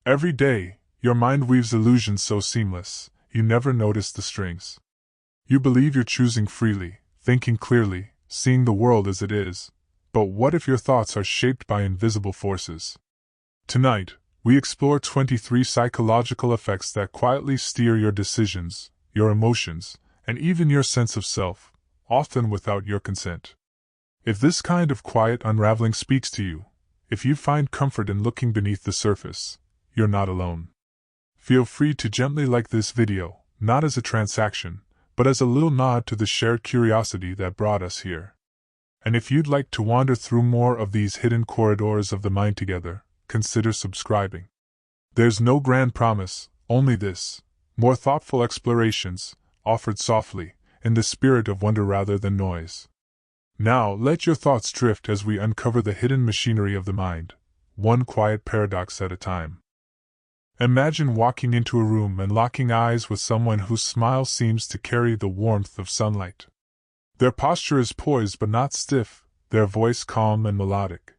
Every day, your mind weaves illusions so seamless, you never notice the strings. You believe you're choosing freely, thinking clearly, seeing the world as it is. But what if your thoughts are shaped by invisible forces? Tonight, we explore 23 psychological effects that quietly steer your decisions, your emotions, and even your sense of self, often without your consent. If this kind of quiet unraveling speaks to you, if you find comfort in looking beneath the surface, you're not alone. Feel free to gently like this video, not as a transaction, but as a little nod to the shared curiosity that brought us here. And if you'd like to wander through more of these hidden corridors of the mind together, consider subscribing. There's no grand promise, only this: more thoughtful explorations, offered softly, in the spirit of wonder rather than noise. Now let your thoughts drift as we uncover the hidden machinery of the mind, one quiet paradox at a time. Imagine walking into a room and locking eyes with someone whose smile seems to carry the warmth of sunlight. Their posture is poised but not stiff, their voice calm and melodic.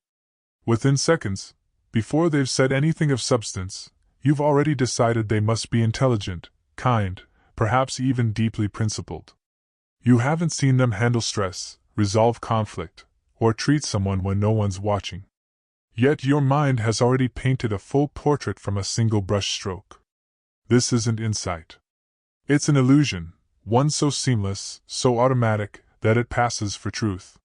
Within seconds, before they've said anything of substance, you've already decided they must be intelligent, kind, perhaps even deeply principled. You haven't seen them handle stress, resolve conflict, or treat someone when no one's watching. Yet your mind has already painted a full portrait from a single brush stroke. This isn't insight. It's an illusion, one so seamless, so automatic, that it passes for truth.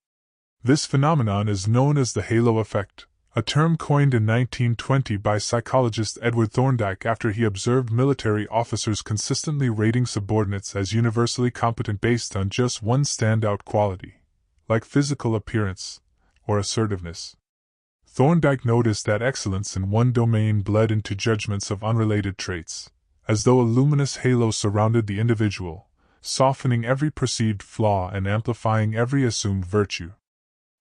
This phenomenon is known as the halo effect, a term coined in 1920 by psychologist Edward Thorndike after he observed military officers consistently rating subordinates as universally competent based on just one standout quality, like physical appearance or assertiveness. Thorndike noticed that excellence in one domain bled into judgments of unrelated traits, as though a luminous halo surrounded the individual, softening every perceived flaw and amplifying every assumed virtue.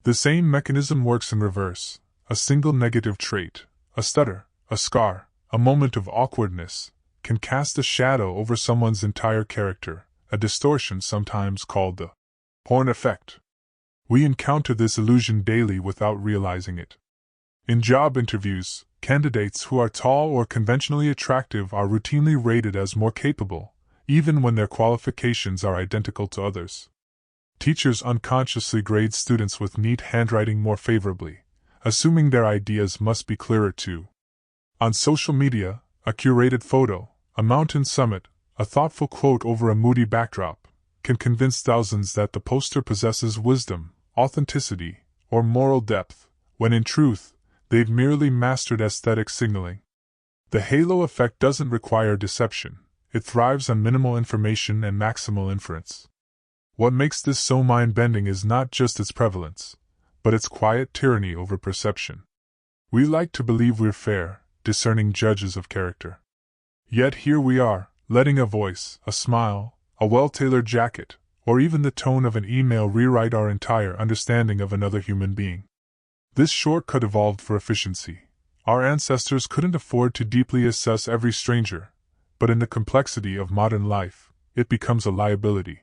The same mechanism works in reverse. A single negative trait, a stutter, a scar, a moment of awkwardness, can cast a shadow over someone's entire character, a distortion sometimes called the horn effect. We encounter this illusion daily without realizing it. In job interviews, candidates who are tall or conventionally attractive are routinely rated as more capable, even when their qualifications are identical to others. Teachers unconsciously grade students with neat handwriting more favorably, assuming their ideas must be clearer too. On social media, a curated photo, a mountain summit, a thoughtful quote over a moody backdrop, can convince thousands that the poster possesses wisdom, authenticity, or moral depth, when in truth, they've merely mastered aesthetic signaling. The halo effect doesn't require deception, it thrives on minimal information and maximal inference. What makes this so mind-bending is not just its prevalence, but its quiet tyranny over perception. We like to believe we're fair, discerning judges of character. Yet here we are, letting a voice, a smile, a well-tailored jacket, or even the tone of an email rewrite our entire understanding of another human being. This shortcut evolved for efficiency. Our ancestors couldn't afford to deeply assess every stranger, but in the complexity of modern life, it becomes a liability.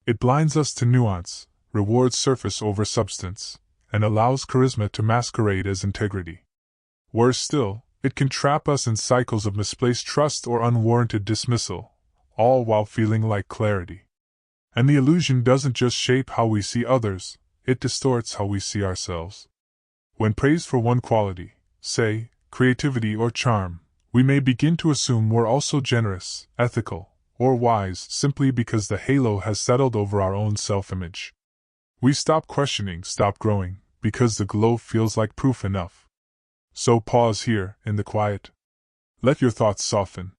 It blinds us to nuance, rewards surface over substance, and allows charisma to masquerade as integrity. Worse still, it can trap us in cycles of misplaced trust or unwarranted dismissal, all while feeling like clarity. And the illusion doesn't just shape how we see others, it distorts how we see ourselves. When praised for one quality, say, creativity or charm, we may begin to assume we're also generous, ethical, or wise simply because the halo has settled over our own self-image. We stop questioning, stop growing, because the glow feels like proof enough. So pause here, in the quiet. Let your thoughts soften.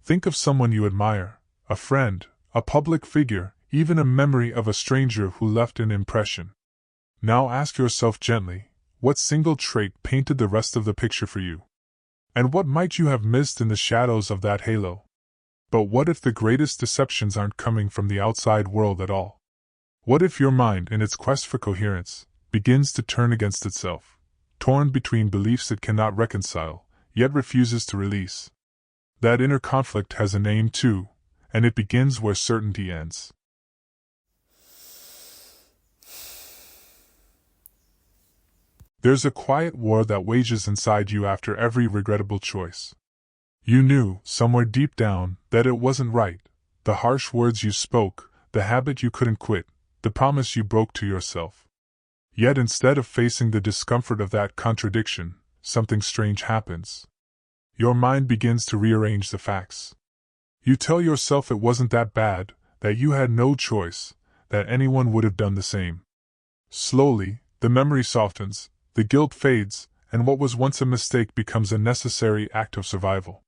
Think of someone you admire, a friend, a public figure, even a memory of a stranger who left an impression. Now ask yourself gently, what single trait painted the rest of the picture for you? And what might you have missed in the shadows of that halo? But what if the greatest deceptions aren't coming from the outside world at all? What if your mind, in its quest for coherence, begins to turn against itself, torn between beliefs it cannot reconcile, yet refuses to release? That inner conflict has a name too, and it begins where certainty ends. There's a quiet war that wages inside you after every regrettable choice. You knew, somewhere deep down, that it wasn't right. The harsh words you spoke, the habit you couldn't quit, the promise you broke to yourself. Yet instead of facing the discomfort of that contradiction, something strange happens. Your mind begins to rearrange the facts. You tell yourself it wasn't that bad, that you had no choice, that anyone would have done the same. Slowly, the memory softens, the guilt fades, and what was once a mistake becomes a necessary act of survival.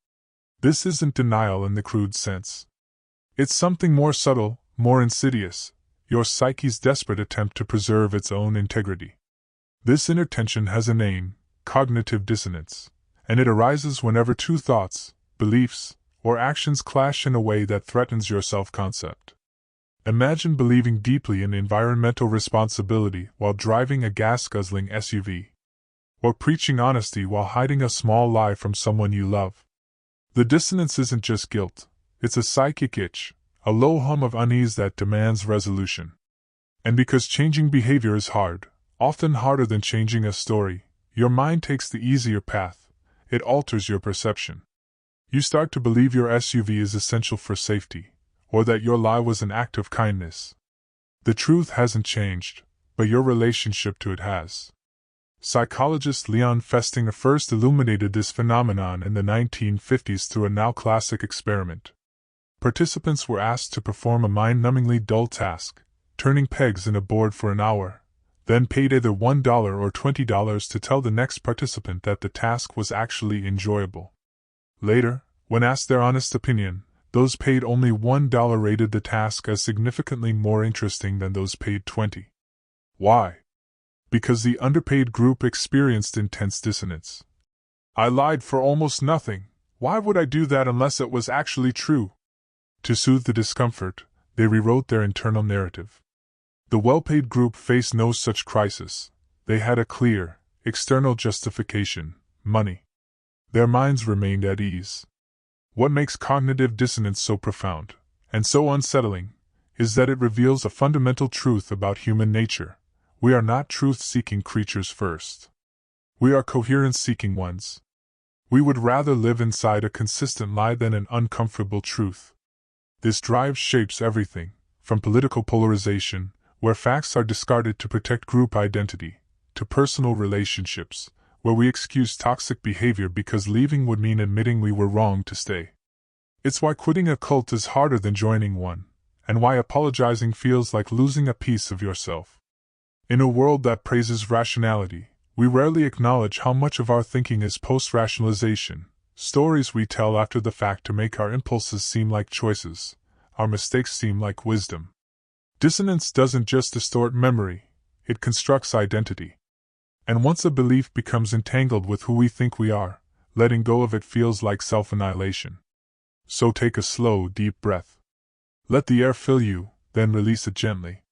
This isn't denial in the crude sense. It's something more subtle, more insidious, your psyche's desperate attempt to preserve its own integrity. This inner tension has a name, cognitive dissonance, and it arises whenever two thoughts, beliefs, or actions clash in a way that threatens your self-concept. Imagine believing deeply in environmental responsibility while driving a gas-guzzling SUV. Or preaching honesty while hiding a small lie from someone you love. The dissonance isn't just guilt, it's a psychic itch, a low hum of unease that demands resolution. And because changing behavior is hard, often harder than changing a story, your mind takes the easier path. It alters your perception. You start to believe your SUV is essential for safety, or that your lie was an act of kindness. The truth hasn't changed, but your relationship to it has. Psychologist Leon Festinger first illuminated this phenomenon in the 1950s through a now-classic experiment. Participants were asked to perform a mind-numbingly dull task, turning pegs in a board for an hour, then paid either $1 or $20 to tell the next participant that the task was actually enjoyable. Later, when asked their honest opinion, those paid only $1 rated the task as significantly more interesting than those paid $20. Why? Because the underpaid group experienced intense dissonance. I lied for almost nothing. Why would I do that unless it was actually true? To soothe the discomfort, they rewrote their internal narrative. The well-paid group faced no such crisis. They had a clear, external justification: money. Their minds remained at ease. What makes cognitive dissonance so profound, and so unsettling, is that it reveals a fundamental truth about human nature. We are not truth-seeking creatures first. We are coherence-seeking ones. We would rather live inside a consistent lie than an uncomfortable truth. This drive shapes everything, from political polarization, where facts are discarded to protect group identity, to personal relationships, where we excuse toxic behavior because leaving would mean admitting we were wrong to stay. It's why quitting a cult is harder than joining one, and why apologizing feels like losing a piece of yourself. In a world that praises rationality, we rarely acknowledge how much of our thinking is post-rationalization, stories we tell after the fact to make our impulses seem like choices, our mistakes seem like wisdom. Dissonance doesn't just distort memory, it constructs identity. And once a belief becomes entangled with who we think we are, letting go of it feels like self-annihilation. So take a slow, deep breath. Let the air fill you, then release it gently.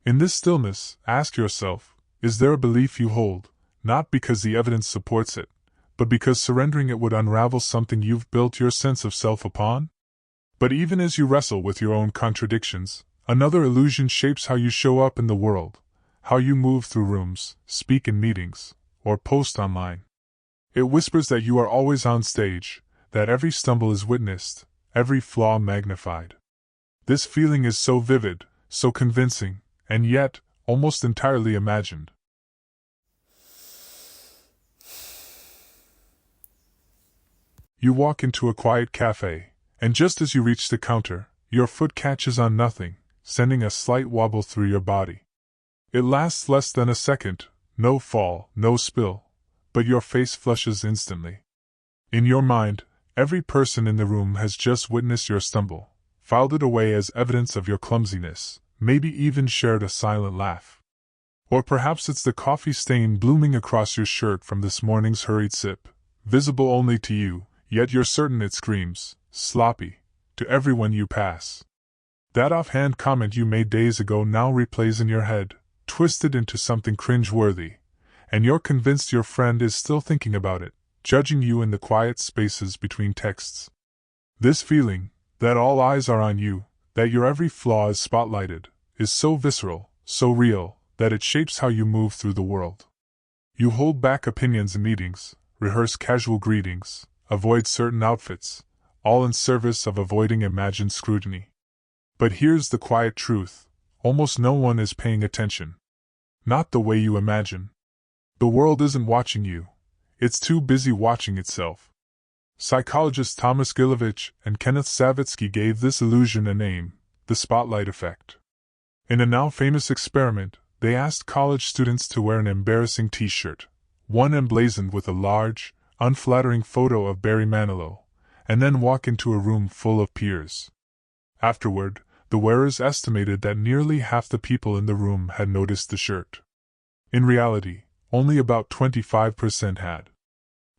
In this stillness, ask yourself, is there a belief you hold, not because the evidence supports it, but because surrendering it would unravel something you've built your sense of self upon? But even as you wrestle with your own contradictions, another illusion shapes how you show up in the world, how you move through rooms, speak in meetings, or post online. It whispers that you are always on stage, that every stumble is witnessed, every flaw magnified. This feeling is so vivid, so convincing, and yet, almost entirely imagined. You walk into a quiet cafe, and just as you reach the counter, your foot catches on nothing, sending a slight wobble through your body. It lasts less than a second, no fall, no spill, but your face flushes instantly. In your mind, every person in the room has just witnessed your stumble, filed it away as evidence of your clumsiness, maybe even shared a silent laugh. Or perhaps it's the coffee stain blooming across your shirt from this morning's hurried sip, visible only to you, yet you're certain it screams, sloppy, to everyone you pass. That offhand comment you made days ago now replays in your head, twisted into something cringe-worthy, and you're convinced your friend is still thinking about it, judging you in the quiet spaces between texts. This feeling, that all eyes are on you, that your every flaw is spotlighted, is so visceral, so real, that it shapes how you move through the world. You hold back opinions in meetings, rehearse casual greetings, avoid certain outfits, all in service of avoiding imagined scrutiny. But here's the quiet truth: almost no one is paying attention. Not the way you imagine. The world isn't watching you, it's too busy watching itself. Psychologists Thomas Gilovich and Kenneth Savitsky gave this illusion a name: the spotlight effect. In a now famous experiment, they asked college students to wear an embarrassing t-shirt, one emblazoned with a large, unflattering photo of Barry Manilow, and then walk into a room full of peers. Afterward, the wearers estimated that nearly half the people in the room had noticed the shirt. In reality, only about 25% had.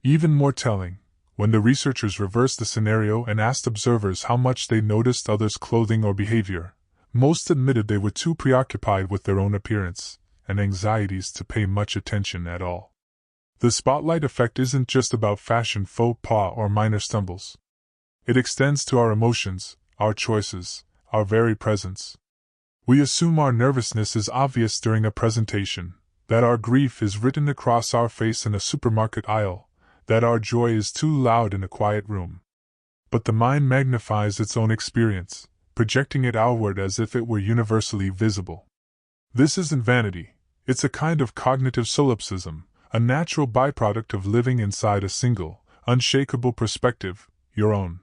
Even more telling, when the researchers reversed the scenario and asked observers how much they noticed others' clothing or behavior, most admitted they were too preoccupied with their own appearance and anxieties to pay much attention at all. The spotlight effect isn't just about fashion faux pas or minor stumbles. It extends to our emotions, our choices, our very presence. We assume our nervousness is obvious during a presentation, that our grief is written across our face in a supermarket aisle, that our joy is too loud in a quiet room. But the mind magnifies its own experience, projecting it outward as if it were universally visible. This isn't vanity, it's a kind of cognitive solipsism, a natural byproduct of living inside a single, unshakable perspective, your own.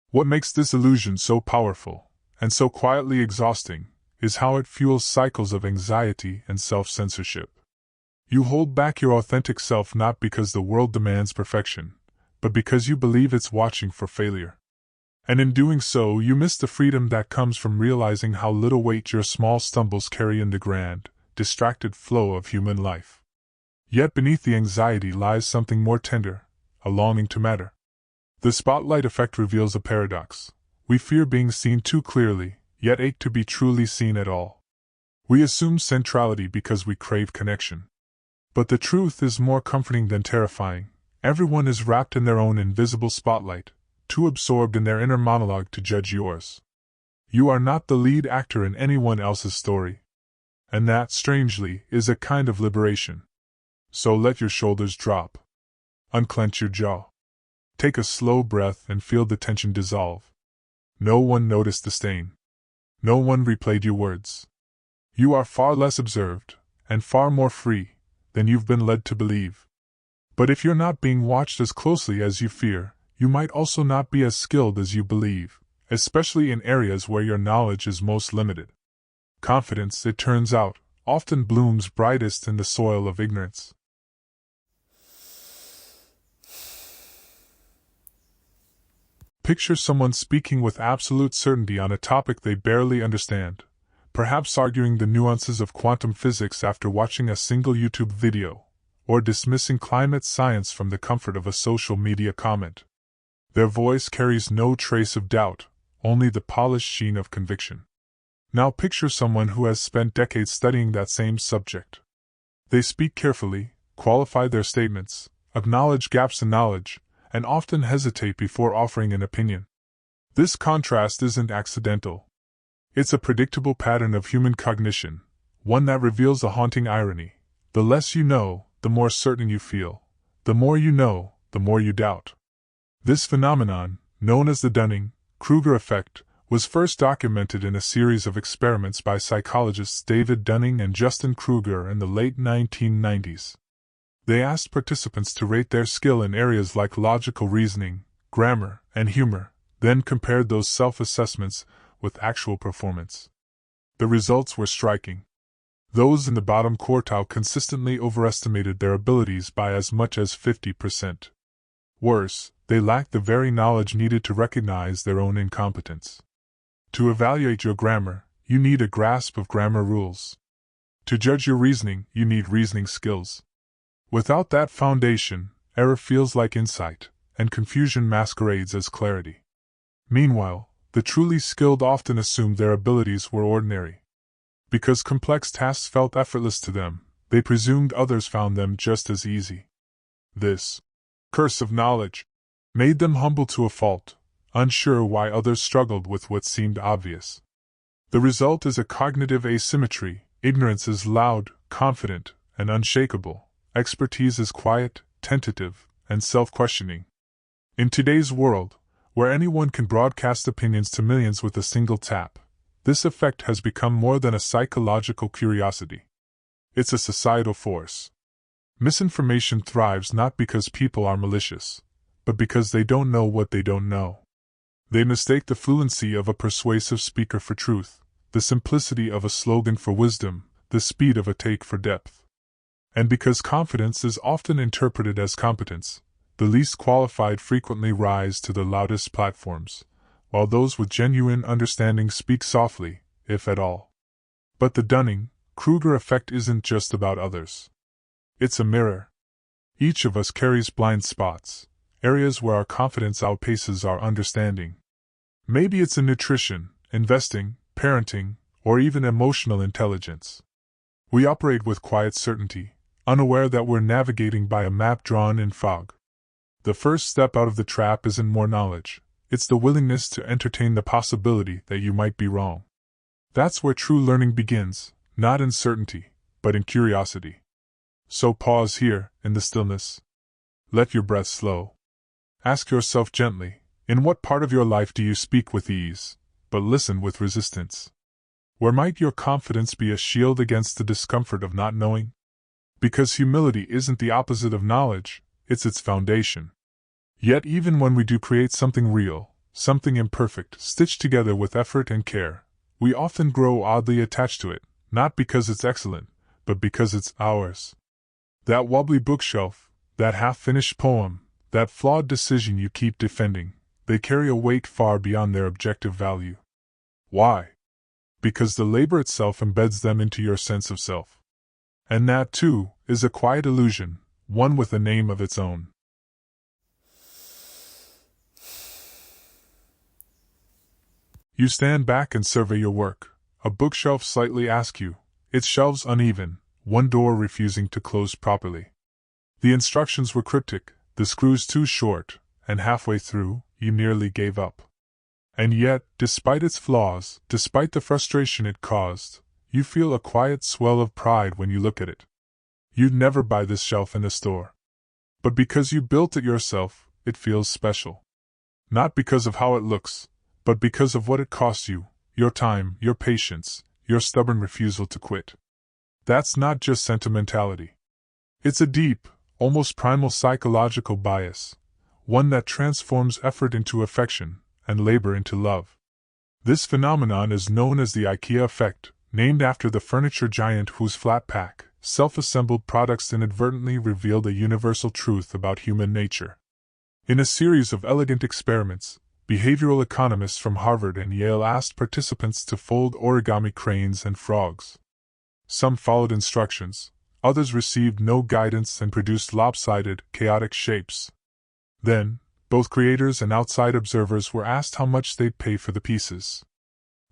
What makes this illusion so powerful, and so quietly exhausting, is how it fuels cycles of anxiety and self-censorship. You hold back your authentic self not because the world demands perfection, but because you believe it's watching for failure. And in doing so, you miss the freedom that comes from realizing how little weight your small stumbles carry in the grand, distracted flow of human life. Yet beneath the anxiety lies something more tender, a longing to matter. The spotlight effect reveals a paradox. We fear being seen too clearly, yet ache to be truly seen at all. We assume centrality because we crave connection. But the truth is more comforting than terrifying. Everyone is wrapped in their own invisible spotlight, too absorbed in their inner monologue to judge yours. You are not the lead actor in anyone else's story. And that, strangely, is a kind of liberation. So let your shoulders drop. Unclench your jaw. Take a slow breath and feel the tension dissolve. No one noticed the stain. No one replayed your words. You are far less observed, and far more free, than you've been led to believe. But if you're not being watched as closely as you fear, you might also not be as skilled as you believe, especially in areas where your knowledge is most limited. Confidence, it turns out, often blooms brightest in the soil of ignorance. Picture someone speaking with absolute certainty on a topic they barely understand, perhaps arguing the nuances of quantum physics after watching a single YouTube video, or dismissing climate science from the comfort of a social media comment. Their voice carries no trace of doubt, only the polished sheen of conviction. Now picture someone who has spent decades studying that same subject. They speak carefully, qualify their statements, acknowledge gaps in knowledge, and often hesitate before offering an opinion. This contrast isn't accidental. It's a predictable pattern of human cognition, one that reveals a haunting irony. The less you know, the more certain you feel. The more you know, the more you doubt. This phenomenon, known as the Dunning-Kruger Effect, was first documented in a series of experiments by psychologists David Dunning and Justin Kruger in the late 1990s. They asked participants to rate their skill in areas like logical reasoning, grammar, and humor, then compared those self-assessments with actual performance. The results were striking. Those in the bottom quartile consistently overestimated their abilities by as much as 50%. Worse, they lacked the very knowledge needed to recognize their own incompetence. To evaluate your grammar, you need a grasp of grammar rules. To judge your reasoning, you need reasoning skills. Without that foundation, error feels like insight, and confusion masquerades as clarity. Meanwhile, the truly skilled often assumed their abilities were ordinary. Because complex tasks felt effortless to them, they presumed others found them just as easy. This curse of knowledge made them humble to a fault, unsure why others struggled with what seemed obvious. The result is a cognitive asymmetry. Ignorance is loud, confident, and unshakable. Expertise is quiet, tentative, and self-questioning. In today's world, where anyone can broadcast opinions to millions with a single tap, this effect has become more than a psychological curiosity. It's a societal force. Misinformation thrives not because people are malicious, but because they don't know what they don't know. They mistake the fluency of a persuasive speaker for truth, the simplicity of a slogan for wisdom, the speed of a take for depth. And because confidence is often interpreted as competence, the least qualified frequently rise to the loudest platforms, while those with genuine understanding speak softly, if at all. But the Dunning-Kruger effect isn't just about others. It's a mirror. Each of us carries blind spots, areas where our confidence outpaces our understanding. Maybe it's in nutrition, investing, parenting, or even emotional intelligence. We operate with quiet certainty, unaware that we're navigating by a map drawn in fog. The first step out of the trap isn't more knowledge, it's the willingness to entertain the possibility that you might be wrong. That's where true learning begins, not in certainty, but in curiosity. So pause here, in the stillness. Let your breath slow. Ask yourself gently, in what part of your life do you speak with ease, but listen with resistance? Where might your confidence be a shield against the discomfort of not knowing? Because humility isn't the opposite of knowledge, it's its foundation. Yet even when we do create something real, something imperfect, stitched together with effort and care, we often grow oddly attached to it, not because it's excellent, but because it's ours. That wobbly bookshelf, that half-finished poem, that flawed decision you keep defending, they carry a weight far beyond their objective value. Why? Because the labor itself embeds them into your sense of self. And that, too, is a quiet illusion, one with a name of its own. You stand back and survey your work. A bookshelf slightly askew, its shelves uneven, one door refusing to close properly. The instructions were cryptic, the screws too short, and halfway through, you nearly gave up. And yet, despite its flaws, despite the frustration it caused, you feel a quiet swell of pride when you look at it. You'd never buy this shelf in a store. But because you built it yourself, it feels special. Not because of how it looks, but because of what it cost you, your time, your patience, your stubborn refusal to quit. That's not just sentimentality. It's a deep, almost primal psychological bias, one that transforms effort into affection, and labor into love. This phenomenon is known as the IKEA Effect, named after the furniture giant whose flat-pack, self-assembled products inadvertently revealed a universal truth about human nature. In a series of elegant experiments, behavioral economists from Harvard and Yale asked participants to fold origami cranes and frogs. Some followed instructions, others received no guidance and produced lopsided, chaotic shapes. Then, both creators and outside observers were asked how much they'd pay for the pieces.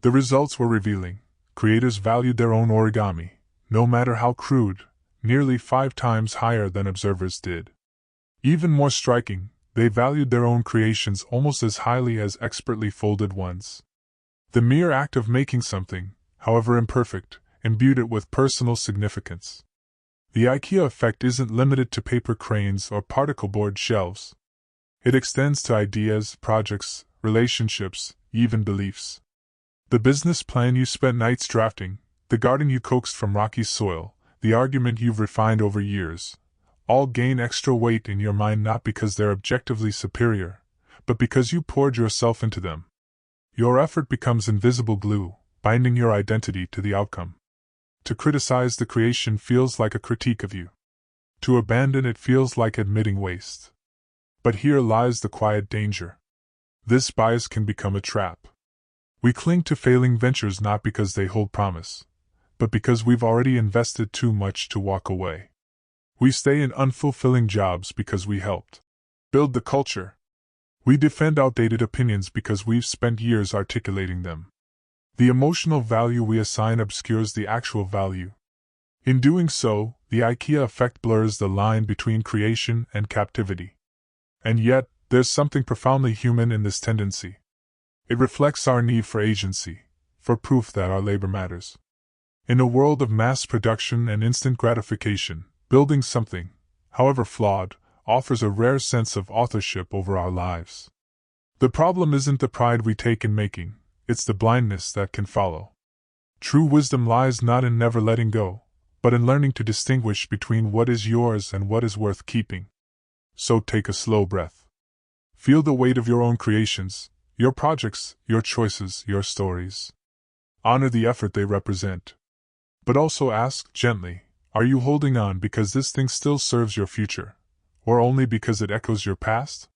The results were revealing. Creators valued their own origami, no matter how crude, nearly 5 times higher than observers did. Even more striking, they valued their own creations almost as highly as expertly folded ones. The mere act of making something, however imperfect, imbued it with personal significance. The IKEA effect isn't limited to paper cranes or particle board shelves. It extends to ideas, projects, relationships, even beliefs. The business plan you spent nights drafting, the garden you coaxed from rocky soil, the argument you've refined over years, all gain extra weight in your mind not because they're objectively superior, but because you poured yourself into them. Your effort becomes invisible glue, binding your identity to the outcome. To criticize the creation feels like a critique of you. To abandon it feels like admitting waste. But here lies the quiet danger. This bias can become a trap. We cling to failing ventures not because they hold promise, but because we've already invested too much to walk away. We stay in unfulfilling jobs because we helped build the culture. We defend outdated opinions because we've spent years articulating them. The emotional value we assign obscures the actual value. In doing so, the IKEA effect blurs the line between creation and captivity. And yet, there's something profoundly human in this tendency. It reflects our need for agency, for proof that our labor matters. In a world of mass production and instant gratification, building something, however flawed, offers a rare sense of authorship over our lives. The problem isn't the pride we take in making, it's the blindness that can follow. True wisdom lies not in never letting go, but in learning to distinguish between what is yours and what is worth keeping. So take a slow breath. Feel the weight of your own creations, your projects, your choices, your stories. Honor the effort they represent. But also ask, gently, are you holding on because this thing still serves your future, or only because it echoes your past?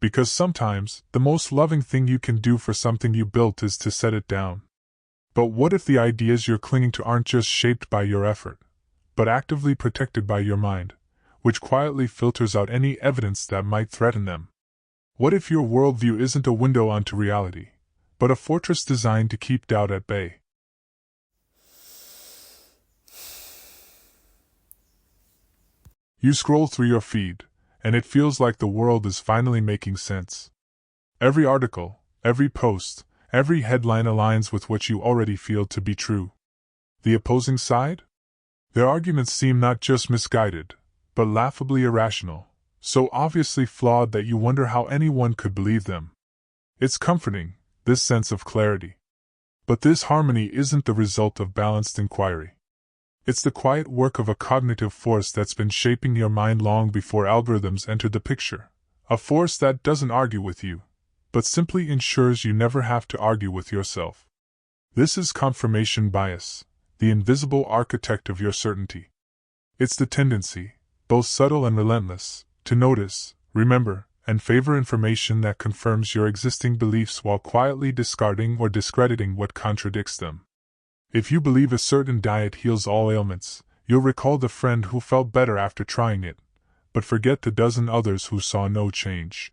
Because sometimes, the most loving thing you can do for something you built is to set it down. But what if the ideas you're clinging to aren't just shaped by your effort, but actively protected by your mind, which quietly filters out any evidence that might threaten them? What if your worldview isn't a window onto reality, but a fortress designed to keep doubt at bay? You scroll through your feed, and it feels like the world is finally making sense. Every article, every post, every headline aligns with what you already feel to be true. The opposing side? Their arguments seem not just misguided, but laughably irrational, so obviously flawed that you wonder how anyone could believe them. It's comforting, this sense of clarity. But this harmony isn't the result of balanced inquiry. It's the quiet work of a cognitive force that's been shaping your mind long before algorithms entered the picture. A force that doesn't argue with you, but simply ensures you never have to argue with yourself. This is confirmation bias, the invisible architect of your certainty. It's the tendency, both subtle and relentless, to notice, remember, and favor information that confirms your existing beliefs while quietly discarding or discrediting what contradicts them. If you believe a certain diet heals all ailments, you'll recall the friend who felt better after trying it, but forget the dozen others who saw no change.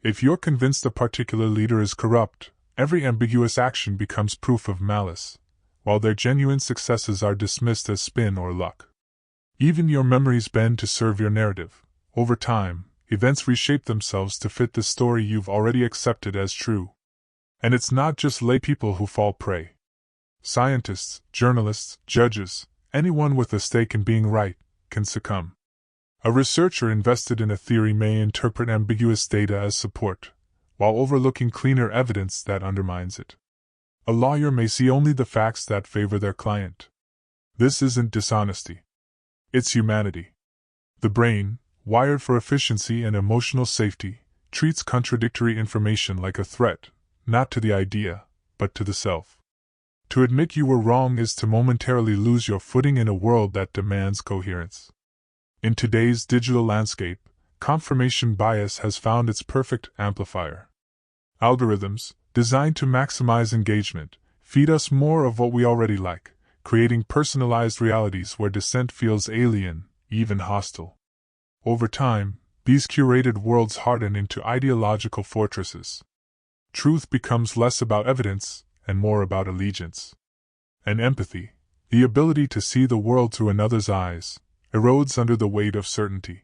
If you're convinced a particular leader is corrupt, every ambiguous action becomes proof of malice, while their genuine successes are dismissed as spin or luck. Even your memories bend to serve your narrative. Over time, events reshape themselves to fit the story you've already accepted as true. And it's not just laypeople who fall prey. Scientists, journalists, judges, anyone with a stake in being right, can succumb. A researcher invested in a theory may interpret ambiguous data as support, while overlooking cleaner evidence that undermines it. A lawyer may see only the facts that favor their client. This isn't dishonesty. It's humanity. The brain, wired for efficiency and emotional safety, treats contradictory information like a threat, not to the idea, but to the self. To admit you were wrong is to momentarily lose your footing in a world that demands coherence. In today's digital landscape, confirmation bias has found its perfect amplifier. Algorithms, designed to maximize engagement, feed us more of what we already like, creating personalized realities where dissent feels alien, even hostile. Over time, these curated worlds harden into ideological fortresses. Truth becomes less about evidence and more about allegiance. And empathy, the ability to see the world through another's eyes, erodes under the weight of certainty.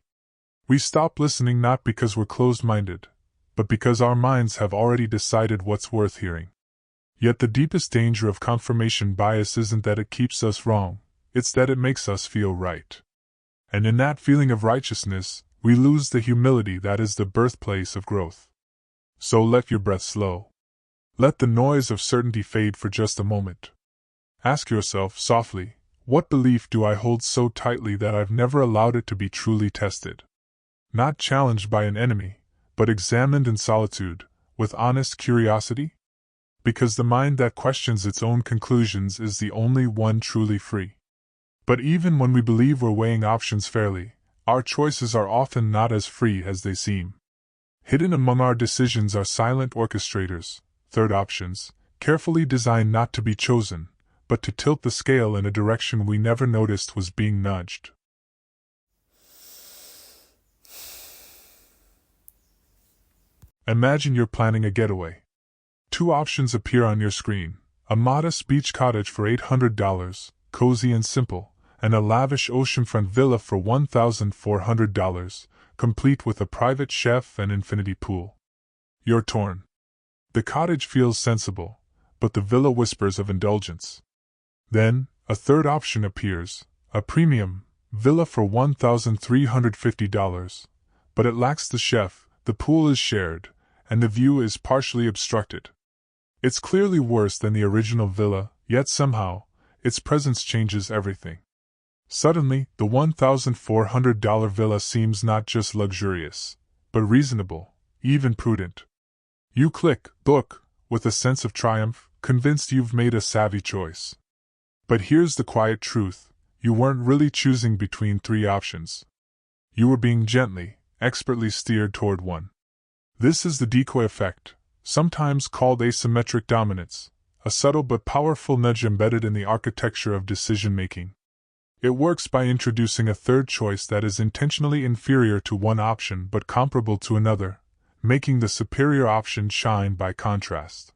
We stop listening not because we're closed-minded, but because our minds have already decided what's worth hearing. Yet the deepest danger of confirmation bias isn't that it keeps us wrong, it's that it makes us feel right. And in that feeling of righteousness, we lose the humility that is the birthplace of growth. So let your breath slow. Let the noise of certainty fade for just a moment. Ask yourself softly, what belief do I hold so tightly that I've never allowed it to be truly tested? Not challenged by an enemy, but examined in solitude, with honest curiosity? Because the mind that questions its own conclusions is the only one truly free. But even when we believe we're weighing options fairly, our choices are often not as free as they seem. Hidden among our decisions are silent orchestrators, third options, carefully designed not to be chosen, but to tilt the scale in a direction we never noticed was being nudged. Imagine you're planning a getaway. Two options appear on your screen: a modest beach cottage for $800, cozy and simple, and a lavish oceanfront villa for $1,400, complete with a private chef and infinity pool. You're torn. The cottage feels sensible, but the villa whispers of indulgence. Then, a third option appears, a premium villa for $1,350, but it lacks the chef, the pool is shared, and the view is partially obstructed. It's clearly worse than the original villa, yet somehow, its presence changes everything. Suddenly, the $1,400 villa seems not just luxurious, but reasonable, even prudent. You click book with a sense of triumph, convinced you've made a savvy choice. But here's the quiet truth: you weren't really choosing between three options. You were being gently, expertly steered toward one. This is the decoy effect, sometimes called asymmetric dominance, a subtle but powerful nudge embedded in the architecture of decision-making. It works by introducing a third choice that is intentionally inferior to one option but comparable to another, making the superior option shine by contrast.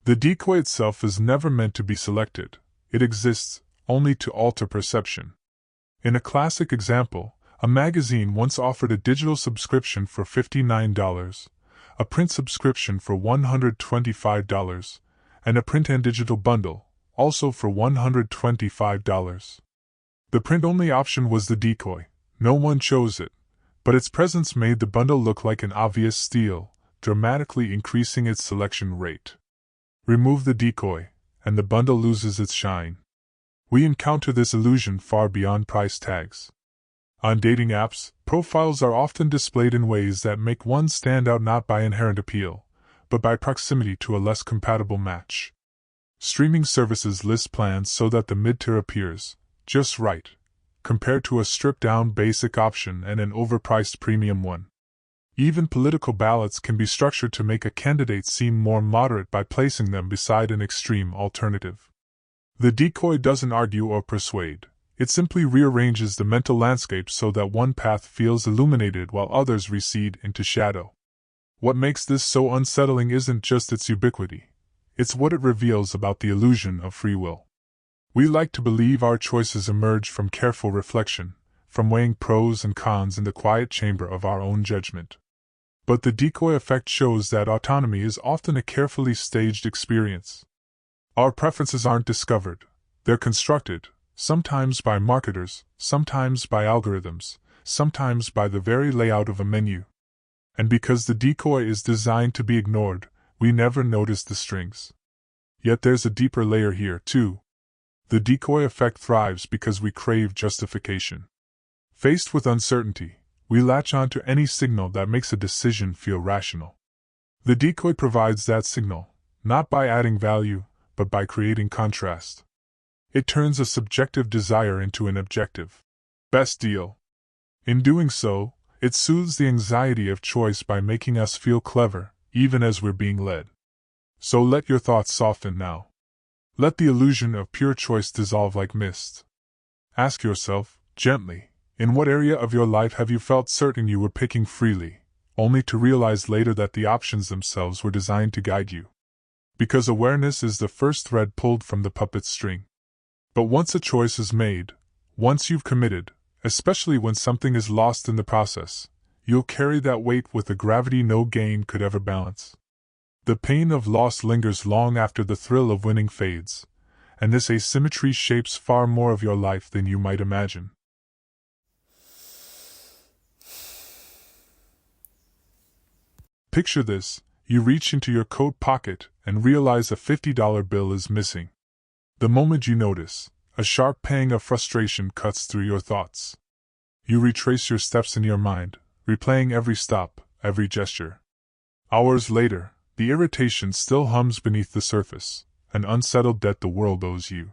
The decoy itself is never meant to be selected, it exists only to alter perception. In a classic example, a magazine once offered a digital subscription for $59, a print subscription for $125, and a print and digital bundle, also for $125. The print-only option was the decoy. No one chose it, but its presence made the bundle look like an obvious steal, dramatically increasing its selection rate. Remove the decoy, and the bundle loses its shine. We encounter this illusion far beyond price tags. On dating apps, profiles are often displayed in ways that make one stand out not by inherent appeal, but by proximity to a less compatible match. Streaming services list plans so that the mid-tier appears just right, compared to a stripped-down basic option and an overpriced premium one. Even political ballots can be structured to make a candidate seem more moderate by placing them beside an extreme alternative. The decoy doesn't argue or persuade. It simply rearranges the mental landscape so that one path feels illuminated while others recede into shadow. What makes this so unsettling isn't just its ubiquity, it's what it reveals about the illusion of free will. We like to believe our choices emerge from careful reflection, from weighing pros and cons in the quiet chamber of our own judgment. But the decoy effect shows that autonomy is often a carefully staged experience. Our preferences aren't discovered, they're constructed, sometimes by marketers, sometimes by algorithms, sometimes by the very layout of a menu. And because the decoy is designed to be ignored, we never notice the strings. Yet there's a deeper layer here, too. The decoy effect thrives because we crave justification. Faced with uncertainty, we latch on to any signal that makes a decision feel rational. The decoy provides that signal, not by adding value, but by creating contrast. It turns a subjective desire into an objective best deal. In doing so, it soothes the anxiety of choice by making us feel clever, even as we're being led. So let your thoughts soften now. Let the illusion of pure choice dissolve like mist. Ask yourself, gently, in what area of your life have you felt certain you were picking freely, only to realize later that the options themselves were designed to guide you? Because awareness is the first thread pulled from the puppet string. But once a choice is made, once you've committed, especially when something is lost in the process, you'll carry that weight with a gravity no gain could ever balance. The pain of loss lingers long after the thrill of winning fades, and this asymmetry shapes far more of your life than you might imagine. Picture this: you reach into your coat pocket and realize a $50 bill is missing. The moment you notice, a sharp pang of frustration cuts through your thoughts. You retrace your steps in your mind, replaying every stop, every gesture. Hours later, the irritation still hums beneath the surface, an unsettled debt the world owes you.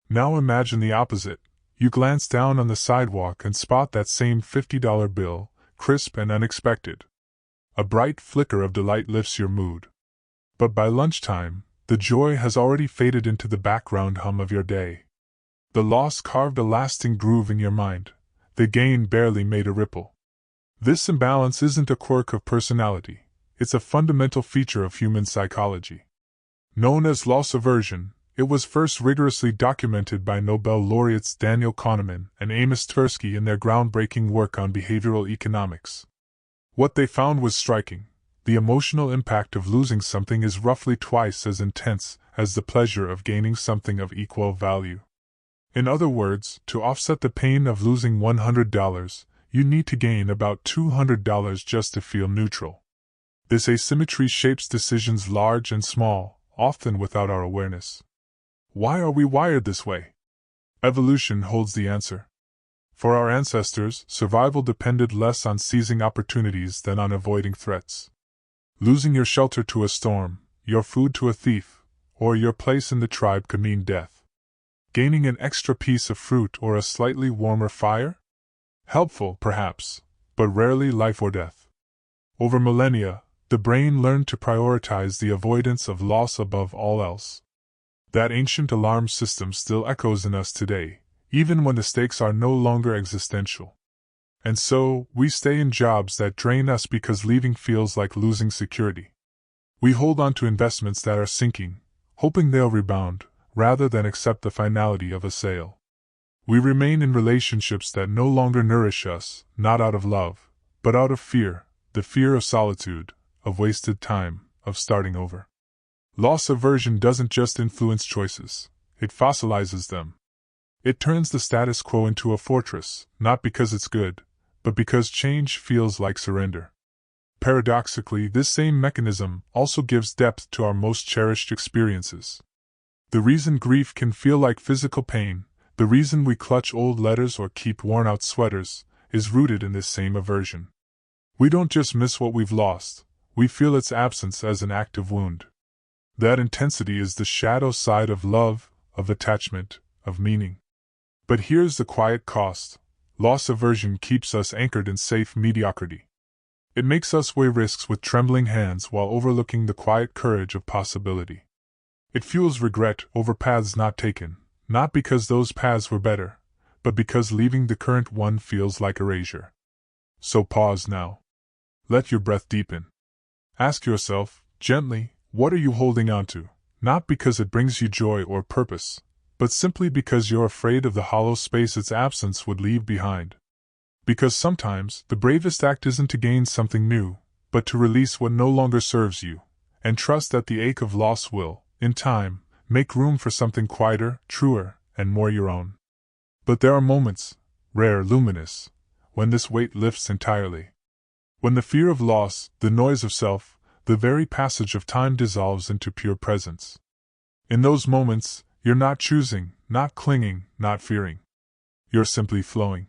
Now imagine the opposite. You glance down on the sidewalk and spot that same $50 bill, crisp and unexpected. A bright flicker of delight lifts your mood. But by lunchtime, the joy has already faded into the background hum of your day. The loss carved a lasting groove in your mind. The gain barely made a ripple. This imbalance isn't a quirk of personality. It's a fundamental feature of human psychology. Known as loss aversion, it was first rigorously documented by Nobel laureates Daniel Kahneman and Amos Tversky in their groundbreaking work on behavioral economics. What they found was striking. The emotional impact of losing something is roughly twice as intense as the pleasure of gaining something of equal value. In other words, to offset the pain of losing $100, you need to gain about $200 just to feel neutral. This asymmetry shapes decisions large and small, often without our awareness. Why are we wired this way? Evolution holds the answer. For our ancestors, survival depended less on seizing opportunities than on avoiding threats. Losing your shelter to a storm, your food to a thief, or your place in the tribe could mean death. Gaining an extra piece of fruit or a slightly warmer fire? Helpful, perhaps, but rarely life or death. Over millennia, the brain learned to prioritize the avoidance of loss above all else. That ancient alarm system still echoes in us today, even when the stakes are no longer existential. And so, we stay in jobs that drain us because leaving feels like losing security. We hold on to investments that are sinking, hoping they'll rebound, rather than accept the finality of a sale. We remain in relationships that no longer nourish us, not out of love, but out of fear, the fear of solitude, of wasted time, of starting over. Loss aversion doesn't just influence choices, it fossilizes them. It turns the status quo into a fortress, not because it's good, but because change feels like surrender. Paradoxically, this same mechanism also gives depth to our most cherished experiences. The reason grief can feel like physical pain, the reason we clutch old letters or keep worn-out sweaters, is rooted in this same aversion. We don't just miss what we've lost, we feel its absence as an active wound. That intensity is the shadow side of love, of attachment, of meaning. But here's the quiet cost. Loss aversion keeps us anchored in safe mediocrity. It makes us weigh risks with trembling hands while overlooking the quiet courage of possibility. It fuels regret over paths not taken, not because those paths were better, but because leaving the current one feels like erasure. So pause now. Let your breath deepen. Ask yourself, gently, what are you holding on to? Not because it brings you joy or purpose, but simply because you're afraid of the hollow space its absence would leave behind. Because sometimes, the bravest act isn't to gain something new, but to release what no longer serves you, and trust that the ache of loss will, in time, make room for something quieter, truer, and more your own. But there are moments, rare, luminous, when this weight lifts entirely. When the fear of loss, the noise of self, the very passage of time dissolves into pure presence. In those moments, you're not choosing, not clinging, not fearing. You're simply flowing.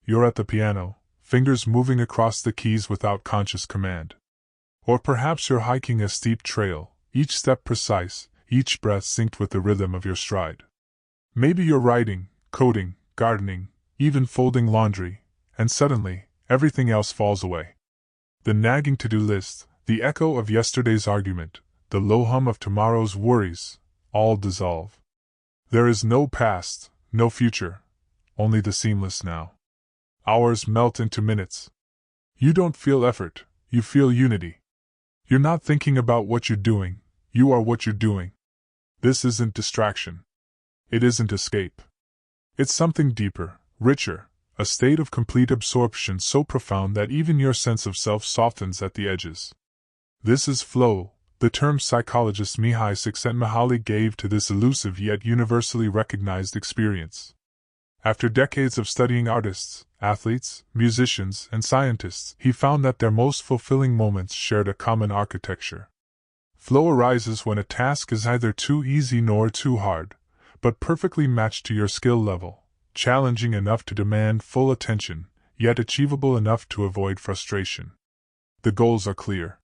You're at the piano, fingers moving across the keys without conscious command. Or perhaps you're hiking a steep trail, each step precise, each breath synced with the rhythm of your stride. Maybe you're writing, coding, gardening, even folding laundry, and suddenly, everything else falls away. The nagging to-do list, the echo of yesterday's argument, the low hum of tomorrow's worries, all dissolve. There is no past, no future, only the seamless now. Hours melt into minutes. You don't feel effort, you feel unity. You're not thinking about what you're doing, you are what you're doing. This isn't distraction. It isn't escape. It's something deeper, richer, a state of complete absorption so profound that even your sense of self softens at the edges. This is flow, the term psychologist Mihai Csikszentmihalyi gave to this elusive yet universally recognized experience. After decades of studying artists, athletes, musicians, and scientists, he found that their most fulfilling moments shared a common architecture. Flow arises when a task is neither too easy nor too hard, but perfectly matched to your skill level, challenging enough to demand full attention, yet achievable enough to avoid frustration. The goals are clear.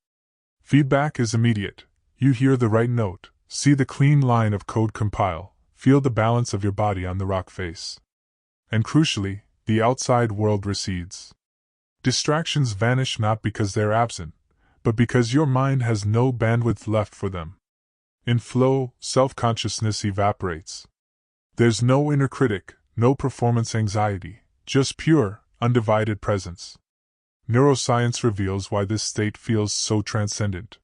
Feedback is immediate. You hear the right note, see the clean line of code compile, feel the balance of your body on the rock face. And crucially, the outside world recedes. Distractions vanish not because they're absent, but because your mind has no bandwidth left for them. In flow, self-consciousness evaporates. There's no inner critic, no performance anxiety, just pure, undivided presence. Neuroscience reveals why this state feels so transcendent.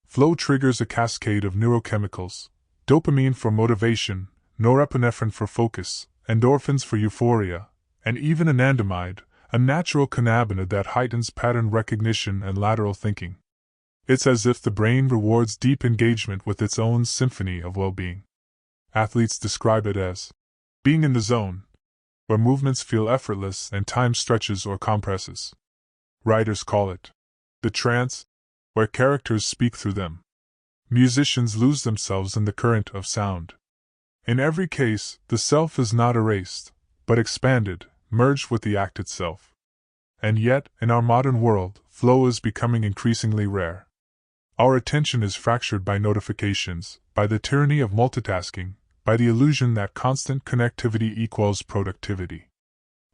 Flow triggers a cascade of neurochemicals: dopamine for motivation, norepinephrine for focus, endorphins for euphoria, and even anandamide, a natural cannabinoid that heightens pattern recognition and lateral thinking. It's as if the brain rewards deep engagement with its own symphony of well-being. Athletes describe it as being in the zone, where movements feel effortless and time stretches or compresses. Writers call it the trance, where characters speak through them. Musicians lose themselves in the current of sound. In every case, the self is not erased, but expanded, merged with the act itself. And yet, in our modern world, flow is becoming increasingly rare. Our attention is fractured by notifications, by the tyranny of multitasking, by the illusion that constant connectivity equals productivity.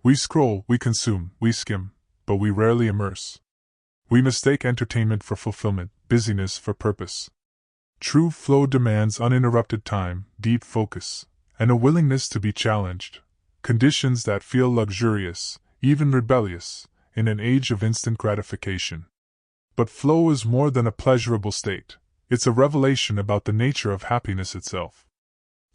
We scroll, we consume, we skim, but we rarely immerse. We mistake entertainment for fulfillment, busyness for purpose. True flow demands uninterrupted time, deep focus, and a willingness to be challenged, conditions that feel luxurious, even rebellious, in an age of instant gratification. But flow is more than a pleasurable state, it's a revelation about the nature of happiness itself.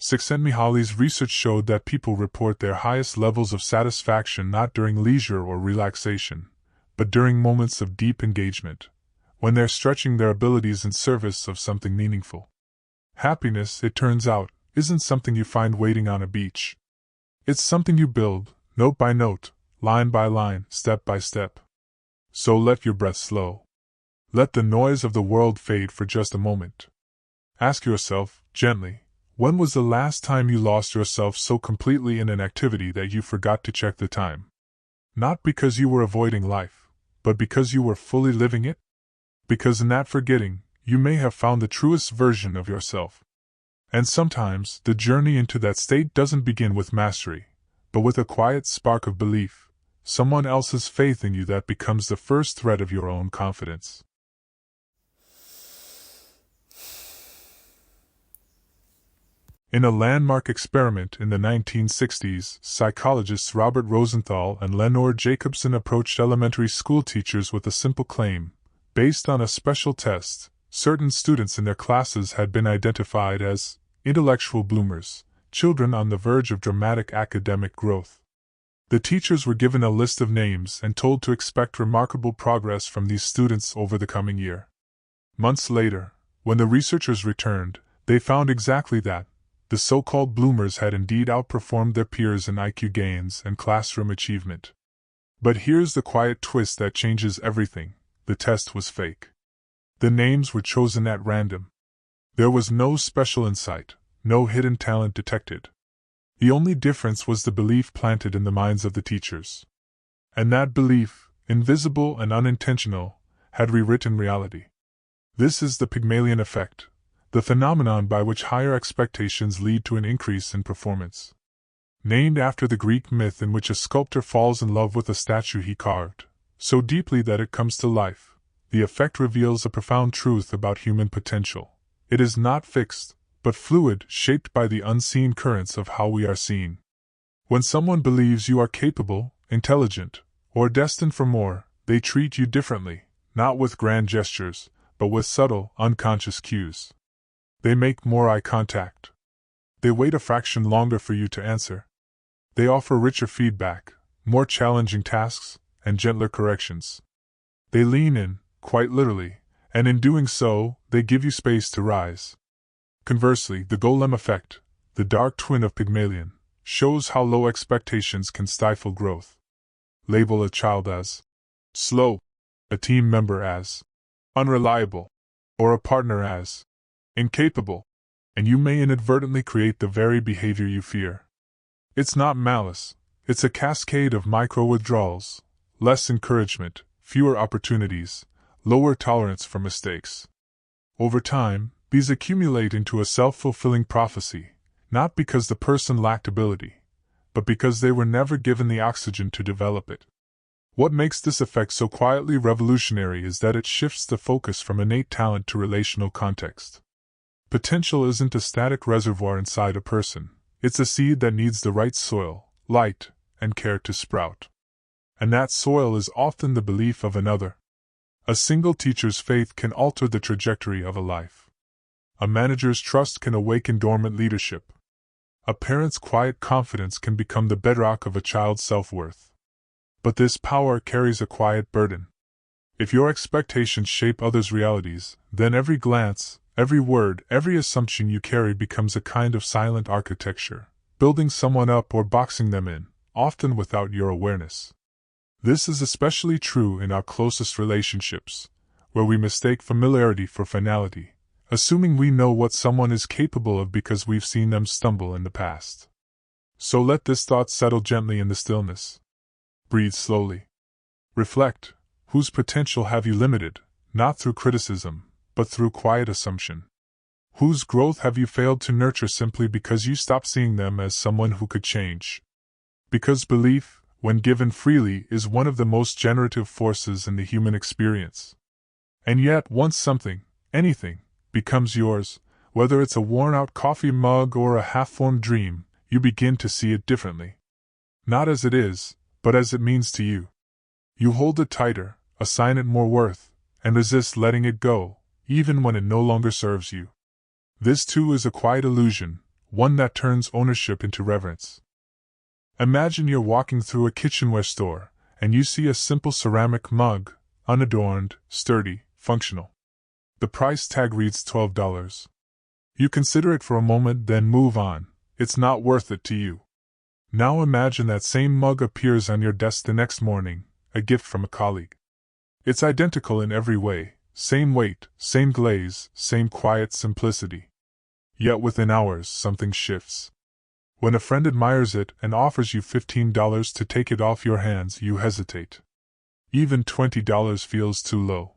Csikszentmihalyi's research showed that people report their highest levels of satisfaction not during leisure or relaxation, but during moments of deep engagement, when they're stretching their abilities in service of something meaningful. Happiness, it turns out, isn't something you find waiting on a beach. It's something you build, note by note, line by line, step by step. So let your breath slow. Let the noise of the world fade for just a moment. Ask yourself, gently, when was the last time you lost yourself so completely in an activity that you forgot to check the time? Not because you were avoiding life, but because you were fully living it? Because in that forgetting, you may have found the truest version of yourself. And sometimes, the journey into that state doesn't begin with mastery, but with a quiet spark of belief, someone else's faith in you that becomes the first thread of your own confidence. In a landmark experiment in the 1960s, psychologists Robert Rosenthal and Lenore Jacobson approached elementary school teachers with a simple claim. Based on a special test, certain students in their classes had been identified as intellectual bloomers, children on the verge of dramatic academic growth. The teachers were given a list of names and told to expect remarkable progress from these students over the coming year. Months later, when the researchers returned, they found exactly that. The so-called bloomers had indeed outperformed their peers in IQ gains and classroom achievement. But here's the quiet twist that changes everything. The test was fake. The names were chosen at random. There was no special insight, no hidden talent detected. The only difference was the belief planted in the minds of the teachers. And that belief, invisible and unintentional, had rewritten reality. This is the Pygmalion effect, the phenomenon by which higher expectations lead to an increase in performance. Named after the Greek myth in which a sculptor falls in love with a statue he carved, so deeply that it comes to life, the effect reveals a profound truth about human potential. It is not fixed, but fluid, shaped by the unseen currents of how we are seen. When someone believes you are capable, intelligent, or destined for more, they treat you differently, not with grand gestures, but with subtle, unconscious cues. They make more eye contact. They wait a fraction longer for you to answer. They offer richer feedback, more challenging tasks, and gentler corrections. They lean in, quite literally, and in doing so, they give you space to rise. Conversely, the golem effect, the dark twin of Pygmalion, shows how low expectations can stifle growth. Label a child as slow, a team member as unreliable, or a partner as incapable, and you may inadvertently create the very behavior you fear. It's not malice, it's a cascade of micro-withdrawals, less encouragement, fewer opportunities, lower tolerance for mistakes. Over time, these accumulate into a self-fulfilling prophecy, not because the person lacked ability, but because they were never given the oxygen to develop it. What makes this effect so quietly revolutionary is that it shifts the focus from innate talent to relational context. Potential isn't a static reservoir inside a person, it's a seed that needs the right soil, light, and care to sprout. And that soil is often the belief of another. A single teacher's faith can alter the trajectory of a life. A manager's trust can awaken dormant leadership. A parent's quiet confidence can become the bedrock of a child's self-worth. But this power carries a quiet burden. If your expectations shape others' realities, then every glance, Every word, every assumption you carry becomes a kind of silent architecture, building someone up or boxing them in, often without your awareness. This is especially true in our closest relationships, where we mistake familiarity for finality, assuming we know what someone is capable of because we've seen them stumble in the past. So let this thought settle gently in the stillness. Breathe slowly. Reflect, whose potential have you limited, not through criticism, but through quiet assumption? Whose growth have you failed to nurture simply because you stopped seeing them as someone who could change? Because belief, when given freely, is one of the most generative forces in the human experience. And yet, once something, anything, becomes yours, whether it's a worn-out coffee mug or a half-formed dream, you begin to see it differently. Not as it is, but as it means to you. You hold it tighter, assign it more worth, and resist letting it go, even when it no longer serves you. This too is a quiet illusion, one that turns ownership into reverence. Imagine you're walking through a kitchenware store, and you see a simple ceramic mug, unadorned, sturdy, functional. The price tag reads $12. You consider it for a moment, then move on. It's not worth it to you. Now imagine that same mug appears on your desk the next morning, a gift from a colleague. It's identical in every way, same weight, same glaze, same quiet simplicity. Yet within hours something shifts. When a friend admires it and offers you $15 to take it off your hands, you hesitate. Even $20 feels too low.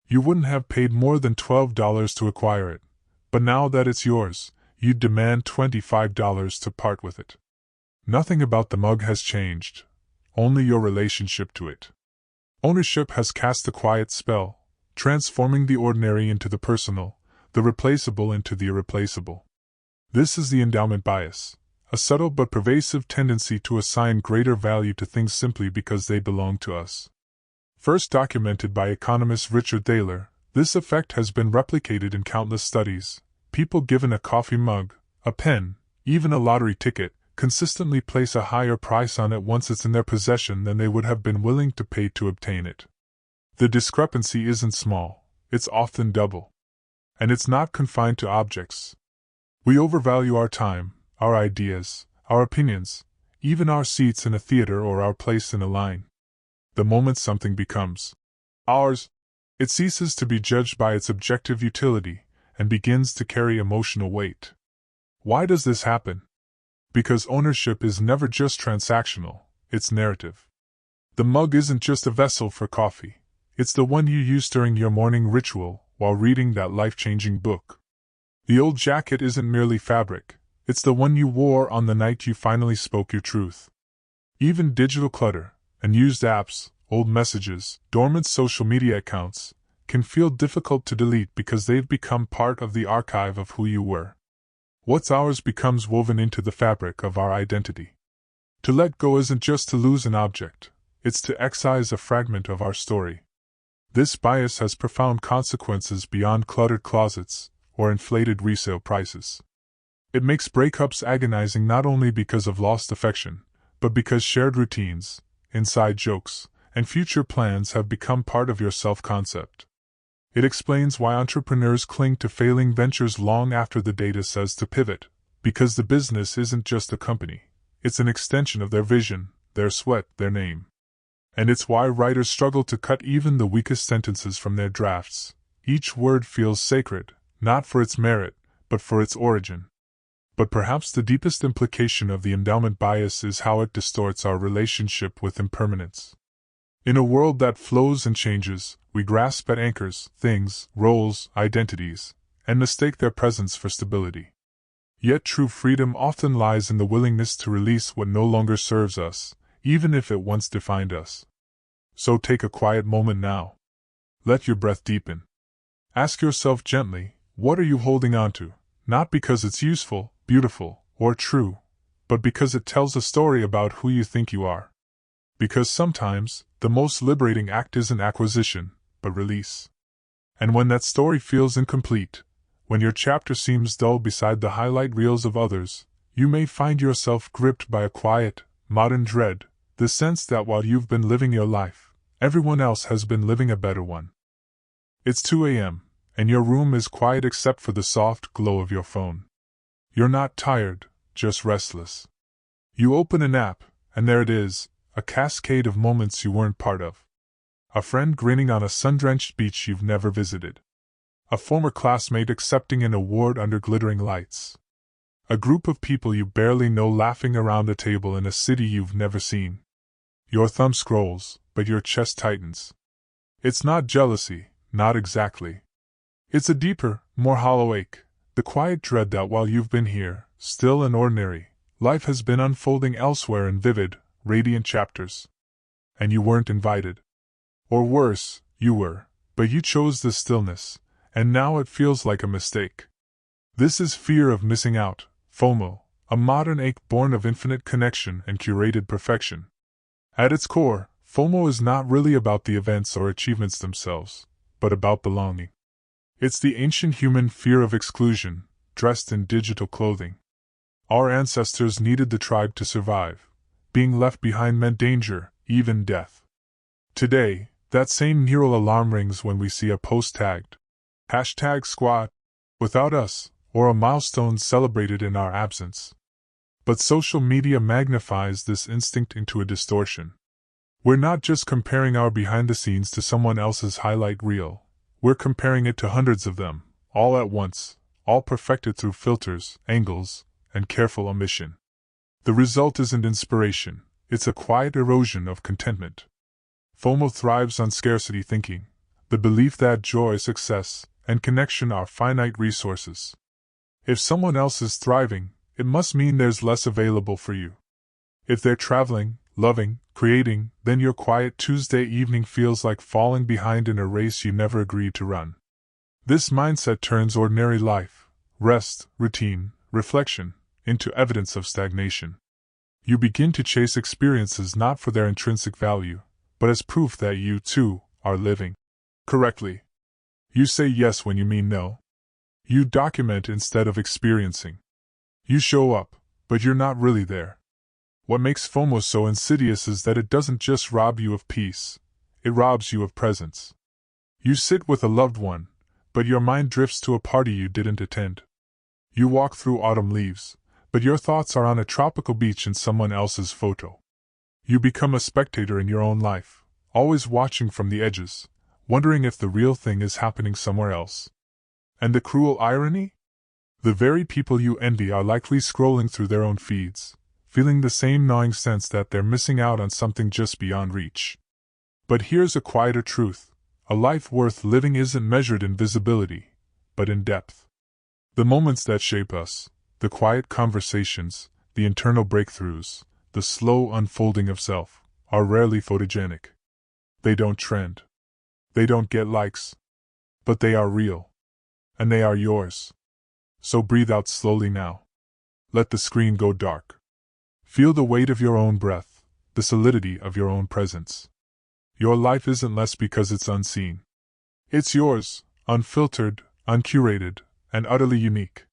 You wouldn't have paid more than $12 to acquire it, but now that it's yours, you'd demand $25 to part with it. Nothing about the mug has changed, only your relationship to it. Ownership has cast a quiet spell, transforming the ordinary into the personal, the replaceable into the irreplaceable. This is the endowment bias, a subtle but pervasive tendency to assign greater value to things simply because they belong to us. First documented by economist Richard Thaler, this effect has been replicated in countless studies. People given a coffee mug, a pen, even a lottery ticket, consistently place a higher price on it once it's in their possession than they would have been willing to pay to obtain it. The discrepancy isn't small, it's often double. And it's not confined to objects. We overvalue our time, our ideas, our opinions, even our seats in a theater or our place in a line. The moment something becomes ours, it ceases to be judged by its objective utility and begins to carry emotional weight. Why does this happen? Because ownership is never just transactional, it's narrative. The mug isn't just a vessel for coffee, it's the one you use during your morning ritual while reading that life-changing book. The old jacket isn't merely fabric, it's the one you wore on the night you finally spoke your truth. Even digital clutter, unused apps, old messages, dormant social media accounts, can feel difficult to delete because they've become part of the archive of who you were. What's ours becomes woven into the fabric of our identity. To let go isn't just to lose an object, it's to excise a fragment of our story. This bias has profound consequences beyond cluttered closets or inflated resale prices. It makes breakups agonizing not only because of lost affection, but because shared routines, inside jokes, and future plans have become part of your self-concept. It explains why entrepreneurs cling to failing ventures long after the data says to pivot, because the business isn't just a company, it's an extension of their vision, their sweat, their name. And it's why writers struggle to cut even the weakest sentences from their drafts. Each word feels sacred, not for its merit, but for its origin. But perhaps the deepest implication of the endowment bias is how it distorts our relationship with impermanence. In a world that flows and changes, we grasp at anchors, things, roles, identities, and mistake their presence for stability. Yet true freedom often lies in the willingness to release what no longer serves us, even if it once defined us. So take a quiet moment now. Let your breath deepen. Ask yourself gently, what are you holding on to, not because it's useful, beautiful, or true, but because it tells a story about who you think you are. Because sometimes, the most liberating act isn't acquisition, but release. And when that story feels incomplete, when your chapter seems dull beside the highlight reels of others, you may find yourself gripped by a quiet, modern dread, the sense that while you've been living your life, everyone else has been living a better one. It's 2 a.m., and your room is quiet except for the soft glow of your phone. You're not tired, just restless. You open an app, and there it is, a cascade of moments you weren't part of. A friend grinning on a sun-drenched beach you've never visited. A former classmate accepting an award under glittering lights. A group of people you barely know laughing around a table in a city you've never seen. Your thumb scrolls, but your chest tightens. It's not jealousy, not exactly. It's a deeper, more hollow ache, the quiet dread that while you've been here, still and ordinary, life has been unfolding elsewhere in vivid, radiant chapters. And you weren't invited. Or worse, you were, but you chose the stillness, and now it feels like a mistake. This is fear of missing out, FOMO, a modern ache born of infinite connection and curated perfection. At its core, FOMO is not really about the events or achievements themselves, but about belonging. It's the ancient human fear of exclusion, dressed in digital clothing. Our ancestors needed the tribe to survive. Being left behind meant danger, even death. Today, that same neural alarm rings when we see a post tagged #squat, without us, or a milestone celebrated in our absence. But social media magnifies this instinct into a distortion. We're not just comparing our behind the scenes to someone else's highlight reel. We're comparing it to hundreds of them, all at once, all perfected through filters, angles, and careful omission. The result isn't inspiration, it's a quiet erosion of contentment. FOMO thrives on scarcity thinking, the belief that joy, success, and connection are finite resources. If someone else is thriving, it must mean there's less available for you. If they're traveling, loving, creating, then your quiet Tuesday evening feels like falling behind in a race you never agreed to run. This mindset turns ordinary life, rest, routine, reflection, into evidence of stagnation. You begin to chase experiences not for their intrinsic value, but as proof that you, too, are living correctly. You say yes when you mean no. You document instead of experiencing. You show up, but you're not really there. What makes FOMO so insidious is that it doesn't just rob you of peace, it robs you of presence. You sit with a loved one, but your mind drifts to a party you didn't attend. You walk through autumn leaves, but your thoughts are on a tropical beach in someone else's photo. You become a spectator in your own life, always watching from the edges, wondering if the real thing is happening somewhere else. And the cruel irony? The very people you envy are likely scrolling through their own feeds, feeling the same gnawing sense that they're missing out on something just beyond reach. But here's a quieter truth: a life worth living isn't measured in visibility, but in depth. The moments that shape us, the quiet conversations, the internal breakthroughs, the slow unfolding of self, are rarely photogenic. They don't trend. They don't get likes. But they are real. And they are yours. So breathe out slowly now. Let the screen go dark. Feel the weight of your own breath, the solidity of your own presence. Your life isn't less because it's unseen. It's yours, unfiltered, uncurated, and utterly unique.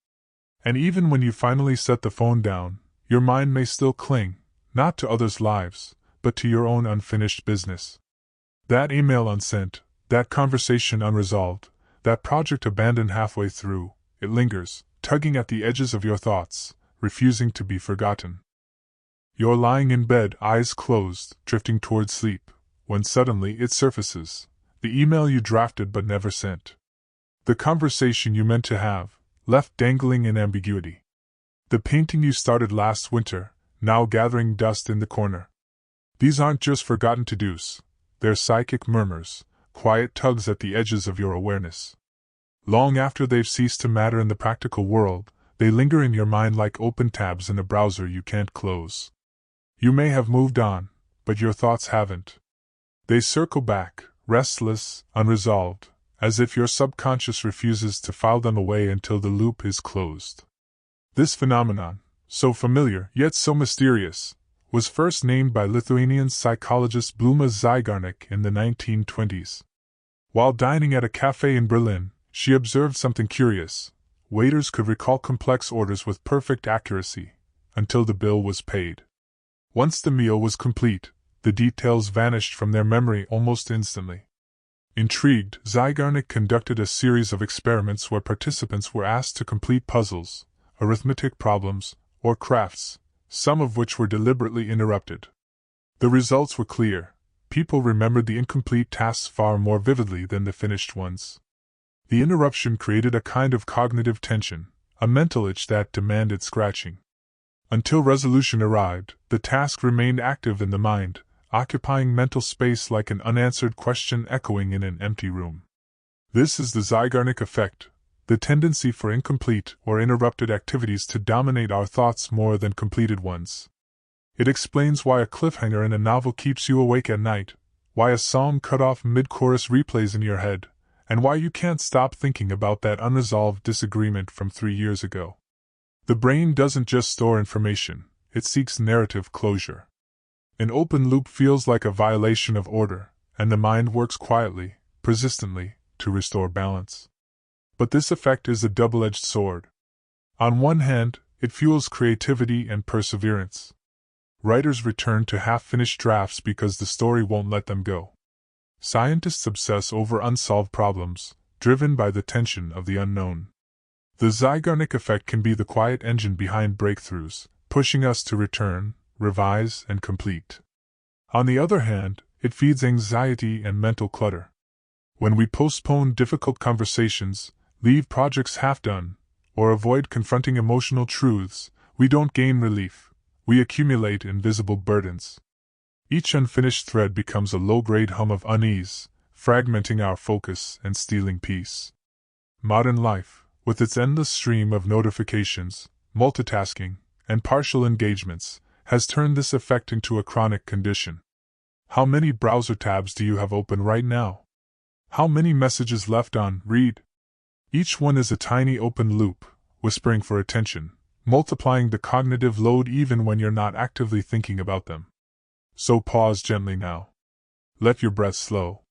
And even when you finally set the phone down, your mind may still cling, not to others' lives, but to your own unfinished business. That email unsent, that conversation unresolved, that project abandoned halfway through, it lingers, tugging at the edges of your thoughts, refusing to be forgotten. You're lying in bed, eyes closed, drifting towards sleep, when suddenly it surfaces, the email you drafted but never sent. The conversation you meant to have, left dangling in ambiguity. The painting you started last winter, now gathering dust in the corner. These aren't just forgotten to-dos, they're psychic murmurs, quiet tugs at the edges of your awareness. Long after they've ceased to matter in the practical world, they linger in your mind like open tabs in a browser you can't close. You may have moved on, but your thoughts haven't. They circle back, restless, unresolved, as if your subconscious refuses to file them away until the loop is closed. This phenomenon, so familiar yet so mysterious, was first named by Lithuanian psychologist Bluma Zeigarnik in the 1920s. While dining at a cafe in Berlin, she observed something curious. Waiters could recall complex orders with perfect accuracy, until the bill was paid. Once the meal was complete, the details vanished from their memory almost instantly. Intrigued, Zeigarnik conducted a series of experiments where participants were asked to complete puzzles, arithmetic problems, or crafts, some of which were deliberately interrupted. The results were clear. People remembered the incomplete tasks far more vividly than the finished ones. The interruption created a kind of cognitive tension, a mental itch that demanded scratching. Until resolution arrived, the task remained active in the mind, occupying mental space like an unanswered question echoing in an empty room. This is the Zeigarnik Effect, the tendency for incomplete or interrupted activities to dominate our thoughts more than completed ones. It explains why a cliffhanger in a novel keeps you awake at night, why a song cut off mid-chorus replays in your head, and why you can't stop thinking about that unresolved disagreement from 3 years ago. The brain doesn't just store information, it seeks narrative closure. An open loop feels like a violation of order, and the mind works quietly, persistently, to restore balance. But this effect is a double-edged sword. On one hand, it fuels creativity and perseverance. Writers return to half-finished drafts because the story won't let them go. Scientists obsess over unsolved problems, driven by the tension of the unknown. The Zeigarnik Effect can be the quiet engine behind breakthroughs, pushing us to return, revise, and complete. On the other hand, it feeds anxiety and mental clutter. When we postpone difficult conversations, leave projects half-done, or avoid confronting emotional truths, we don't gain relief. We accumulate invisible burdens. Each unfinished thread becomes a low-grade hum of unease, fragmenting our focus and stealing peace. Modern life, with its endless stream of notifications, multitasking, and partial engagements, has turned this effect into a chronic condition. How many browser tabs do you have open right now? How many messages left on read? Each one is a tiny open loop, whispering for attention, multiplying the cognitive load even when you're not actively thinking about them. So pause gently now. Let your breath slow.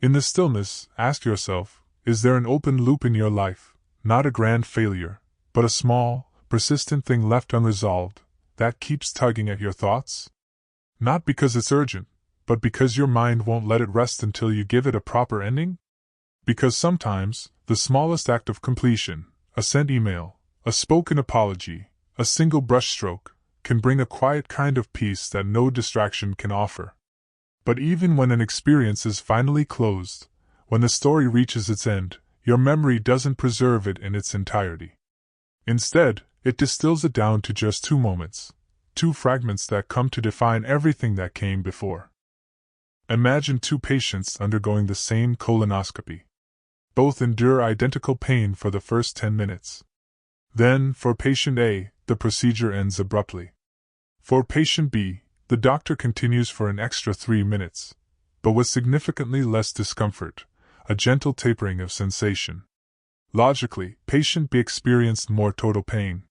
In the stillness, ask yourself, is there an open loop in your life, not a grand failure, but a small, persistent thing left unresolved, that keeps tugging at your thoughts? Not because it's urgent, but because your mind won't let it rest until you give it a proper ending? Because sometimes, the smallest act of completion, a sent email, a spoken apology, a single brushstroke, can bring a quiet kind of peace that no distraction can offer. But even when an experience is finally closed, when the story reaches its end, your memory doesn't preserve it in its entirety. Instead, it distills it down to just 2 moments, 2 fragments that come to define everything that came before. Imagine 2 patients undergoing the same colonoscopy. Both endure identical pain for the first 10 minutes. Then, for patient A, the procedure ends abruptly. For patient B, the doctor continues for an extra 3 minutes, but with significantly less discomfort, a gentle tapering of sensation. Logically, patient B experienced more total pain.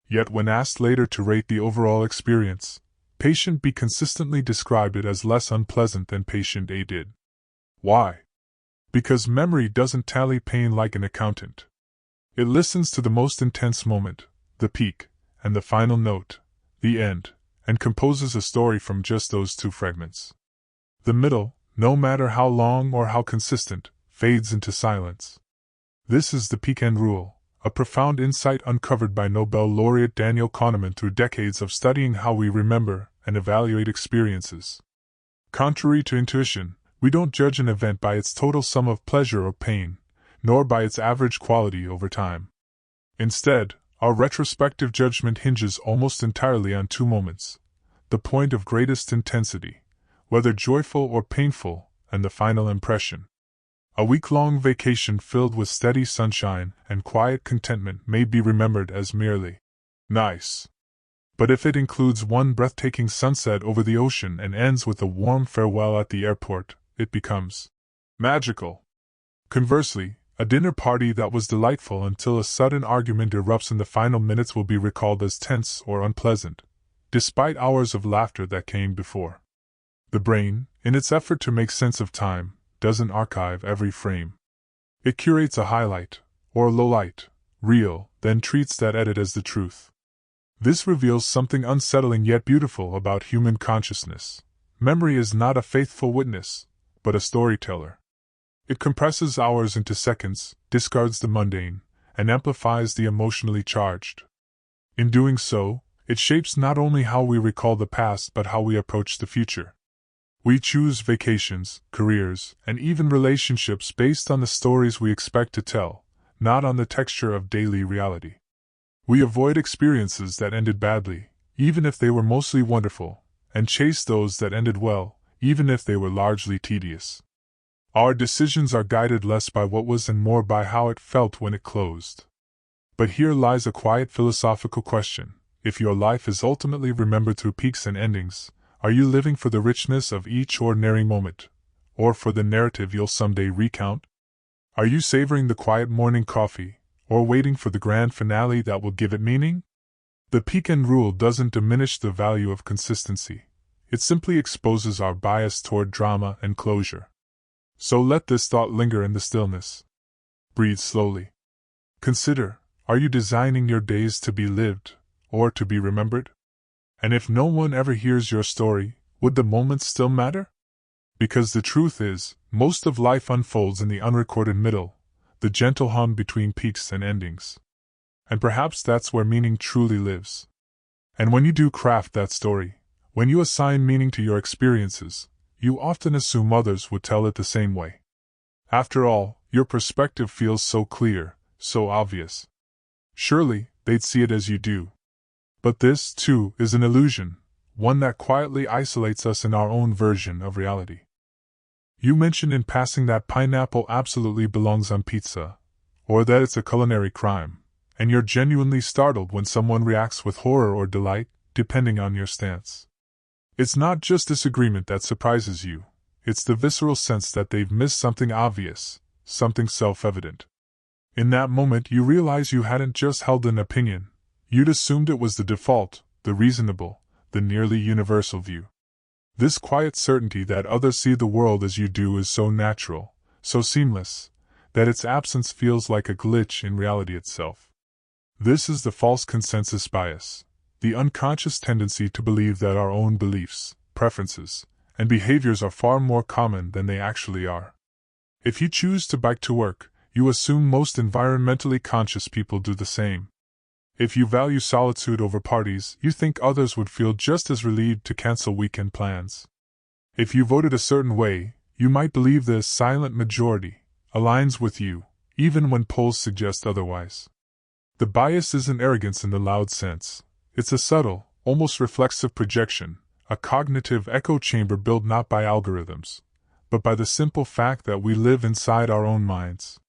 Yet when asked later to rate the overall experience, patient B consistently described it as less unpleasant than patient A did. Why? Because memory doesn't tally pain like an accountant. It listens to the most intense moment, the peak, and the final note, the end, and composes a story from just those 2 fragments. The middle, no matter how long or how consistent, fades into silence. This is the peak-end rule, a profound insight uncovered by Nobel laureate Daniel Kahneman through decades of studying how we remember and evaluate experiences. Contrary to intuition, we don't judge an event by its total sum of pleasure or pain, nor by its average quality over time. Instead, our retrospective judgment hinges almost entirely on 2 moments, the point of greatest intensity, whether joyful or painful, and the final impression. A week-long vacation filled with steady sunshine and quiet contentment may be remembered as merely nice. But if it includes one breathtaking sunset over the ocean and ends with a warm farewell at the airport, it becomes magical. Conversely, a dinner party that was delightful until a sudden argument erupts in the final minutes will be recalled as tense or unpleasant, despite hours of laughter that came before. The brain, in its effort to make sense of time, doesn't archive every frame. It curates a highlight, or lowlight, reel, then treats that edit as the truth. This reveals something unsettling yet beautiful about human consciousness. Memory is not a faithful witness, but a storyteller. It compresses hours into seconds, discards the mundane, and amplifies the emotionally charged. In doing so, it shapes not only how we recall the past but how we approach the future. We choose vacations, careers, and even relationships based on the stories we expect to tell, not on the texture of daily reality. We avoid experiences that ended badly, even if they were mostly wonderful, and chase those that ended well, even if they were largely tedious. Our decisions are guided less by what was and more by how it felt when it closed. But here lies a quiet philosophical question. If your life is ultimately remembered through peaks and endings, are you living for the richness of each ordinary moment, or for the narrative you'll someday recount? Are you savoring the quiet morning coffee, or waiting for the grand finale that will give it meaning? The peak end rule doesn't diminish the value of consistency. It simply exposes our bias toward drama and closure. So let this thought linger in the stillness. Breathe slowly. Consider, are you designing your days to be lived, or to be remembered? And if no one ever hears your story, would the moments still matter? Because the truth is, most of life unfolds in the unrecorded middle, the gentle hum between peaks and endings. And perhaps that's where meaning truly lives. And when you do craft that story, when you assign meaning to your experiences, you often assume others would tell it the same way. After all, your perspective feels so clear, so obvious. Surely, they'd see it as you do. But this, too, is an illusion, one that quietly isolates us in our own version of reality. You mentioned in passing that pineapple absolutely belongs on pizza, or that it's a culinary crime, and you're genuinely startled when someone reacts with horror or delight, depending on your stance. It's not just disagreement that surprises you, it's the visceral sense that they've missed something obvious, something self-evident. In that moment you realize you hadn't just held an opinion, you'd assumed it was the default, the reasonable, the nearly universal view. This quiet certainty that others see the world as you do is so natural, so seamless, that its absence feels like a glitch in reality itself. This is the false consensus bias, the unconscious tendency to believe that our own beliefs, preferences, and behaviors are far more common than they actually are. If you choose to bike to work, you assume most environmentally conscious people do the same. If you value solitude over parties, you think others would feel just as relieved to cancel weekend plans. If you voted a certain way, you might believe the silent majority aligns with you, even when polls suggest otherwise. The bias isn't arrogance in the loud sense. It's a subtle, almost reflexive projection, a cognitive echo chamber built not by algorithms, but by the simple fact that we live inside our own minds.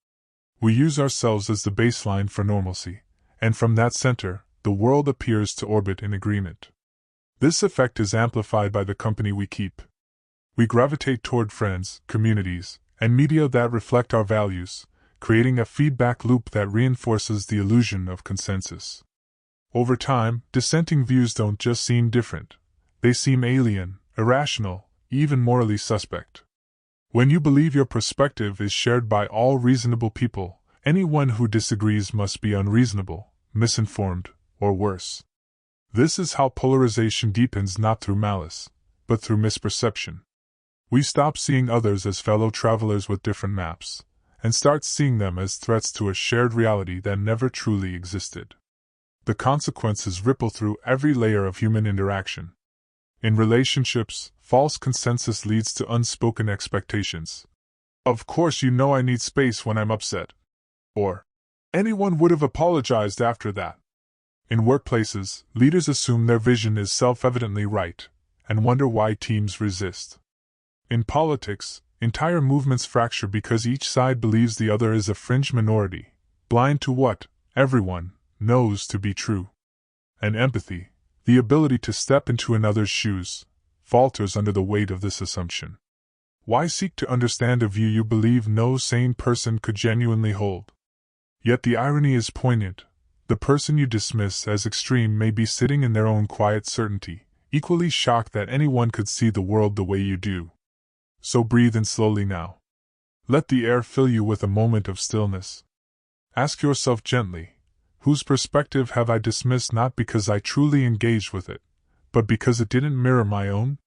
We use ourselves as the baseline for normalcy, and from that center, the world appears to orbit in agreement. This effect is amplified by the company we keep. We gravitate toward friends, communities, and media that reflect our values, creating a feedback loop that reinforces the illusion of consensus. Over time, dissenting views don't just seem different, they seem alien, irrational, even morally suspect. When you believe your perspective is shared by all reasonable people, anyone who disagrees must be unreasonable, misinformed, or worse. This is how polarization deepens not through malice, but through misperception. We stop seeing others as fellow travelers with different maps, and start seeing them as threats to a shared reality that never truly existed. The consequences ripple through every layer of human interaction. In relationships, false consensus leads to unspoken expectations. Of course you know I need space when I'm upset. Or, anyone would have apologized after that. In workplaces, leaders assume their vision is self-evidently right, and wonder why teams resist. In politics, entire movements fracture because each side believes the other is a fringe minority, blind to what everyone knows to be true. And empathy, the ability to step into another's shoes, falters under the weight of this assumption. Why seek to understand a view you believe no sane person could genuinely hold? Yet the irony is poignant. The person you dismiss as extreme may be sitting in their own quiet certainty, equally shocked that anyone could see the world the way you do. So breathe in slowly now. Let the air fill you with a moment of stillness. Ask yourself gently, whose perspective have I dismissed not because I truly engaged with it, but because it didn't mirror my own?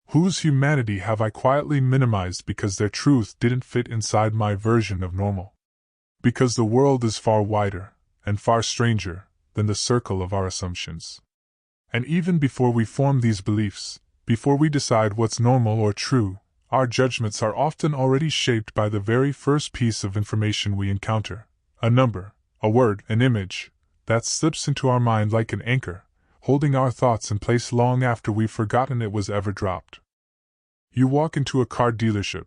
Whose humanity have I quietly minimized because their truth didn't fit inside my version of normal? Because the world is far wider, and far stranger, than the circle of our assumptions. And even before we form these beliefs, before we decide what's normal or true, our judgments are often already shaped by the very first piece of information we encounter, a number, a word, an image, that slips into our mind like an anchor, holding our thoughts in place long after we've forgotten it was ever dropped. You walk into a car dealership,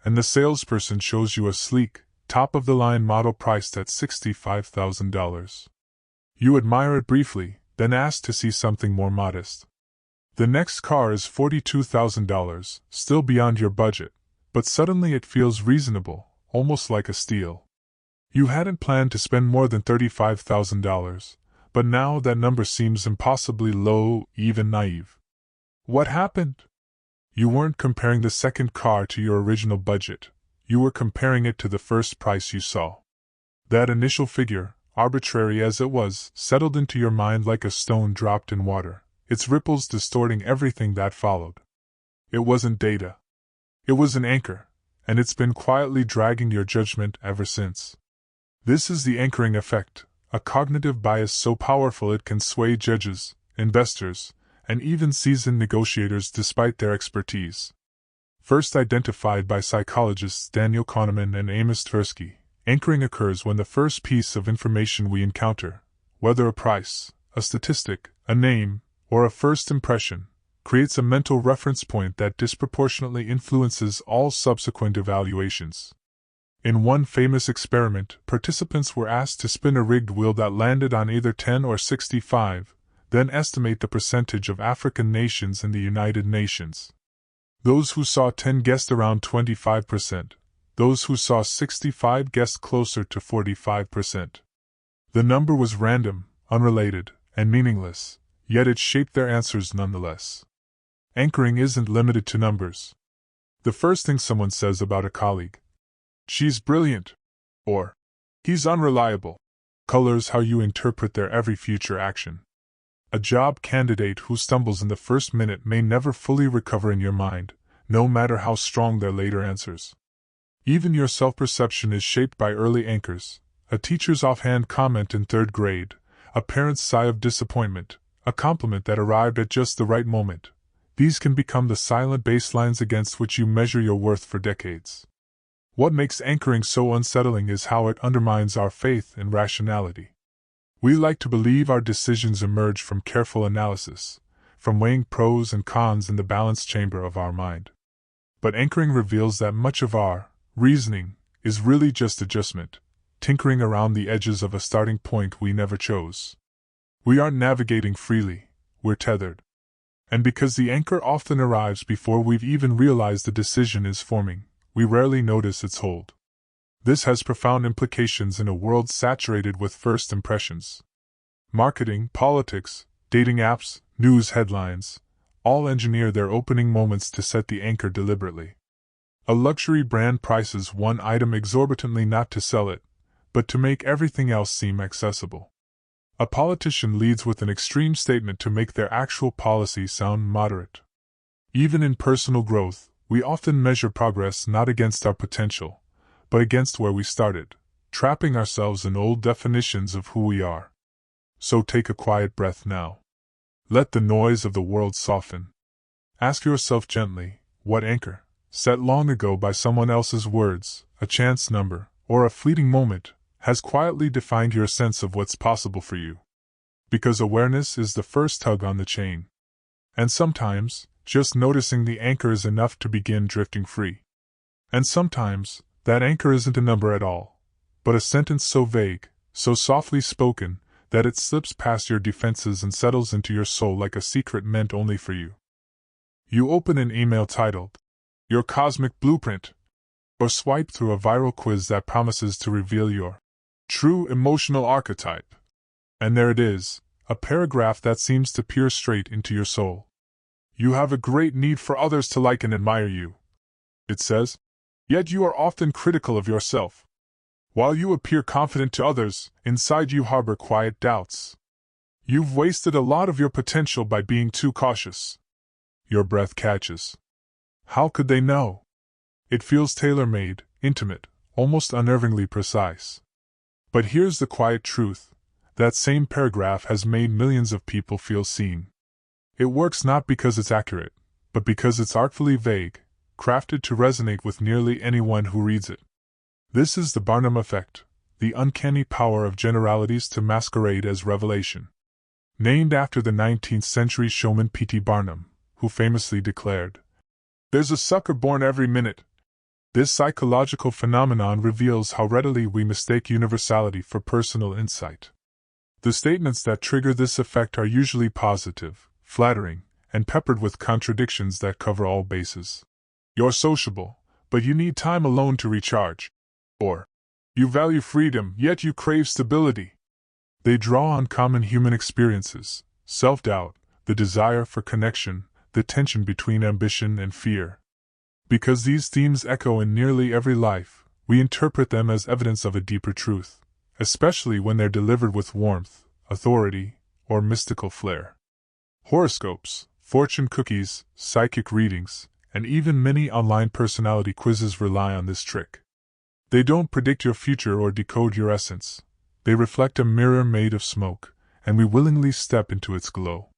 and the salesperson shows you a sleek, top-of-the-line model priced at $65,000. You admire it briefly, then ask to see something more modest. The next car is $42,000, still beyond your budget, but suddenly it feels reasonable, almost like a steal. You hadn't planned to spend more than $35,000, but now that number seems impossibly low, even naive. What happened? You weren't comparing the second car to your original budget, you were comparing it to the first price you saw. That initial figure, arbitrary as it was, settled into your mind like a stone dropped in water, its ripples distorting everything that followed. It wasn't data. It was an anchor, and it's been quietly dragging your judgment ever since. This is the anchoring effect, a cognitive bias so powerful it can sway judges, investors, and even seasoned negotiators despite their expertise. First identified by psychologists Daniel Kahneman and Amos Tversky, anchoring occurs when the first piece of information we encounter, whether a price, a statistic, a name, or a first impression, creates a mental reference point that disproportionately influences all subsequent evaluations. In one famous experiment, participants were asked to spin a rigged wheel that landed on either 10 or 65, then estimate the percentage of African nations in the United Nations. Those who saw 10 guessed around 25%, those who saw 65 guessed closer to 45%. The number was random, unrelated, and meaningless, yet it shaped their answers nonetheless. Anchoring isn't limited to numbers. The first thing someone says about a colleague, "She's brilliant," or "He's unreliable," colors how you interpret their every future action. A job candidate who stumbles in the first minute may never fully recover in your mind, no matter how strong their later answers. Even your self-perception is shaped by early anchors, a teacher's offhand comment in third grade, a parent's sigh of disappointment, a compliment that arrived at just the right moment. These can become the silent baselines against which you measure your worth for decades. What makes anchoring so unsettling is how it undermines our faith in rationality. We like to believe our decisions emerge from careful analysis, from weighing pros and cons in the balance chamber of our mind. But anchoring reveals that much of our reasoning is really just adjustment, tinkering around the edges of a starting point we never chose. We aren't navigating freely, we're tethered. And because the anchor often arrives before we've even realized the decision is forming, we rarely notice its hold. This has profound implications in a world saturated with first impressions. Marketing, politics, dating apps, news headlines, all engineer their opening moments to set the anchor deliberately. A luxury brand prices one item exorbitantly not to sell it, but to make everything else seem accessible. A politician leads with an extreme statement to make their actual policy sound moderate. Even in personal growth, we often measure progress not against our potential, but against where we started, trapping ourselves in old definitions of who we are. So take a quiet breath now. Let the noise of the world soften. Ask yourself gently, what anchor, set long ago by someone else's words, a chance number, or a fleeting moment, has quietly defined your sense of what's possible for you? Because awareness is the first tug on the chain. And sometimes, just noticing the anchor is enough to begin drifting free. And sometimes, that anchor isn't a number at all, but a sentence so vague, so softly spoken, that it slips past your defenses and settles into your soul like a secret meant only for you. You open an email titled, "Your Cosmic Blueprint," or swipe through a viral quiz that promises to reveal your true emotional archetype. And there it is, a paragraph that seems to peer straight into your soul. "You have a great need for others to like and admire you," it says. "Yet you are often critical of yourself. While you appear confident to others, inside you harbor quiet doubts. You've wasted a lot of your potential by being too cautious." Your breath catches. How could they know? It feels tailor-made, intimate, almost unnervingly precise. But here's the quiet truth. That same paragraph has made millions of people feel seen. It works not because it's accurate, but because it's artfully vague, crafted to resonate with nearly anyone who reads it. This is the Barnum Effect, the uncanny power of generalities to masquerade as revelation. Named after the 19th century showman P.T. Barnum, who famously declared, "There's a sucker born every minute." This psychological phenomenon reveals how readily we mistake universality for personal insight. The statements that trigger this effect are usually positive, flattering, and peppered with contradictions that cover all bases. You're sociable, but you need time alone to recharge. Or, you value freedom, yet you crave stability. They draw on common human experiences, self-doubt, the desire for connection, the tension between ambition and fear. Because these themes echo in nearly every life, we interpret them as evidence of a deeper truth, especially when they're delivered with warmth, authority, or mystical flair. Horoscopes, fortune cookies, psychic readings, and even many online personality quizzes rely on this trick. They don't predict your future or decode your essence. They reflect a mirror made of smoke, and we willingly step into its glow.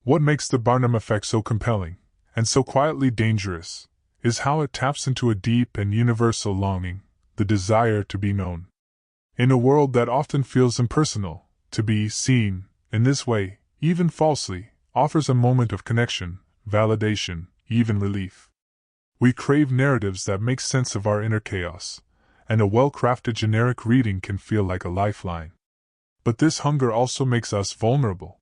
What makes the Barnum Effect so compelling, and so quietly dangerous, is how it taps into a deep and universal longing, the desire to be known. In a world that often feels impersonal, to be seen, in this way, even falsely, offers a moment of connection, validation, even relief. We crave narratives that make sense of our inner chaos, and a well-crafted generic reading can feel like a lifeline. But this hunger also makes us vulnerable.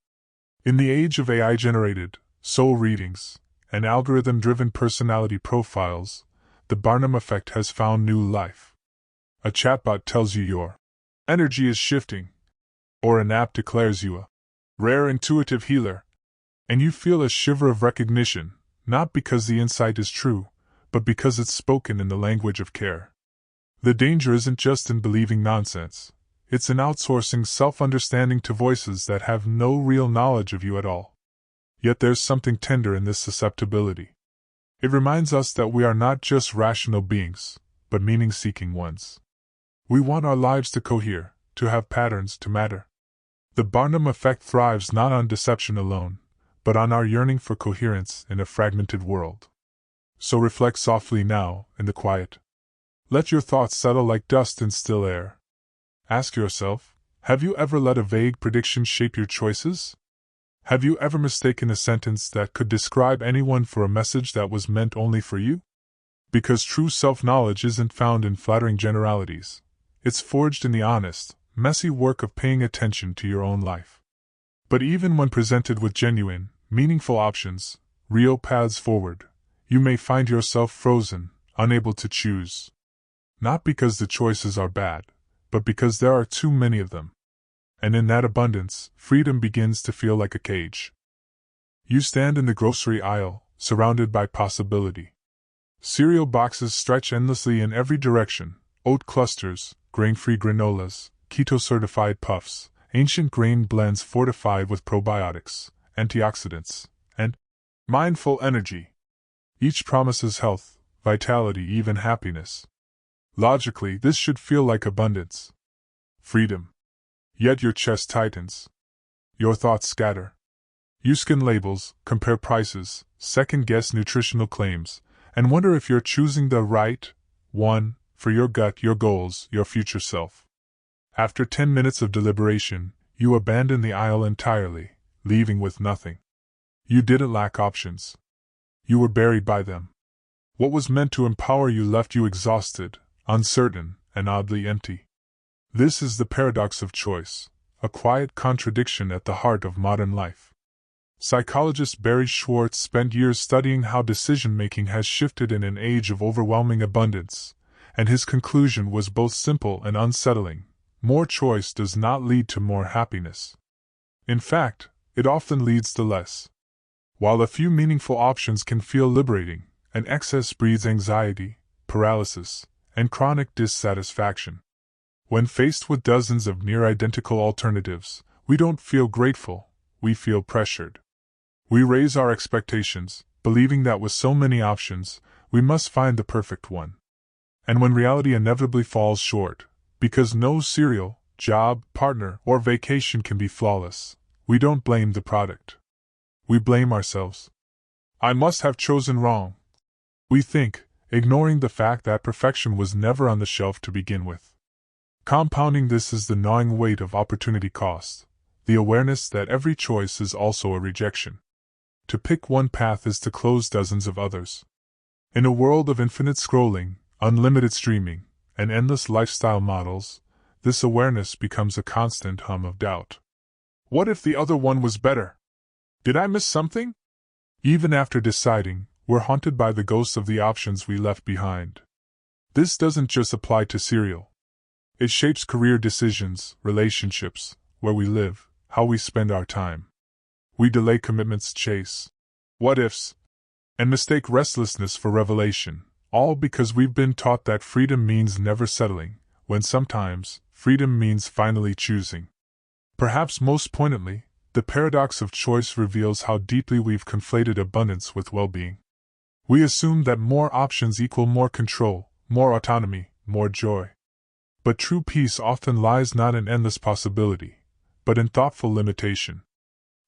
In the age of AI-generated, soul readings, and algorithm-driven personality profiles, the Barnum Effect has found new life. A chatbot tells you your energy is shifting, or an app declares you a rare intuitive healer, and you feel a shiver of recognition, not because the insight is true, but because it's spoken in the language of care. The danger isn't just in believing nonsense, it's in outsourcing self-understanding to voices that have no real knowledge of you at all. Yet there's something tender in this susceptibility. It reminds us that we are not just rational beings, but meaning-seeking ones. We want our lives to cohere, to have patterns, to matter. The Barnum Effect thrives not on deception alone, but on our yearning for coherence in a fragmented world. So reflect softly now, in the quiet. Let your thoughts settle like dust in still air. Ask yourself, have you ever let a vague prediction shape your choices? Have you ever mistaken a sentence that could describe anyone for a message that was meant only for you? Because true self-knowledge isn't found in flattering generalities. It's forged in the honest, messy work of paying attention to your own life. But even when presented with genuine, meaningful options, real paths forward, you may find yourself frozen, unable to choose. Not because the choices are bad, but because there are too many of them. And in that abundance, freedom begins to feel like a cage. You stand in the grocery aisle, surrounded by possibility. Cereal boxes stretch endlessly in every direction, oat clusters, grain-free granolas, keto-certified puffs, ancient grain blends fortified with probiotics, antioxidants, and mindful energy. Each promises health, vitality, even happiness. Logically, this should feel like abundance. Freedom. Yet your chest tightens. Your thoughts scatter. You scan labels, compare prices, second-guess nutritional claims, and wonder if you're choosing the right one for your gut, your goals, your future self. After 10 minutes of deliberation, you abandon the aisle entirely, leaving with nothing. You didn't lack options. You were buried by them. What was meant to empower you left you exhausted, uncertain, and oddly empty. This is the paradox of choice, a quiet contradiction at the heart of modern life. Psychologist Barry Schwartz spent years studying how decision-making has shifted in an age of overwhelming abundance, and his conclusion was both simple and unsettling. More choice does not lead to more happiness. In fact, it often leads to less. While a few meaningful options can feel liberating, an excess breeds anxiety, paralysis, and chronic dissatisfaction. When faced with dozens of near-identical alternatives, we don't feel grateful, we feel pressured. We raise our expectations, believing that with so many options, we must find the perfect one. And when reality inevitably falls short, because no serial, job, partner, or vacation can be flawless, we don't blame the product. We blame ourselves. I must have chosen wrong, we think, ignoring the fact that perfection was never on the shelf to begin with. Compounding this is the gnawing weight of opportunity cost, the awareness that every choice is also a rejection. To pick one path is to close dozens of others. In a world of infinite scrolling, unlimited streaming, and endless lifestyle models, this awareness becomes a constant hum of doubt. What if the other one was better? Did I miss something? Even after deciding, we're haunted by the ghosts of the options we left behind. This doesn't just apply to cereal. It shapes career decisions, relationships, where we live, how we spend our time. We delay commitments, chase what-ifs, and mistake restlessness for revelation, all because we've been taught that freedom means never settling, when sometimes, freedom means finally choosing. Perhaps most poignantly, the paradox of choice reveals how deeply we've conflated abundance with well-being. We assume that more options equal more control, more autonomy, more joy. But true peace often lies not in endless possibility, but in thoughtful limitation.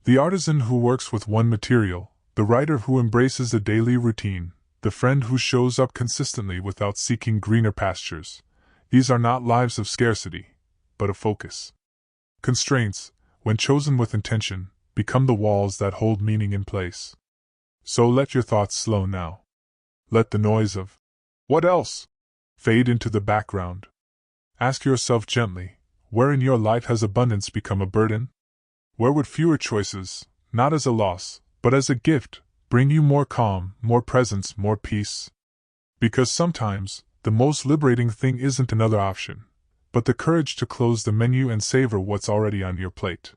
The artisan who works with one material, the writer who embraces the daily routine, the friend who shows up consistently without seeking greener pastures, these are not lives of scarcity, but of focus. Constraints, when chosen with intention, become the walls that hold meaning in place. So let your thoughts slow now. Let the noise of "what else?" fade into the background. Ask yourself gently, where in your life has abundance become a burden? Where would fewer choices, not as a loss, but as a gift, bring you more calm, more presence, more peace? Because sometimes, the most liberating thing isn't another option, but the courage to close the menu and savor what's already on your plate.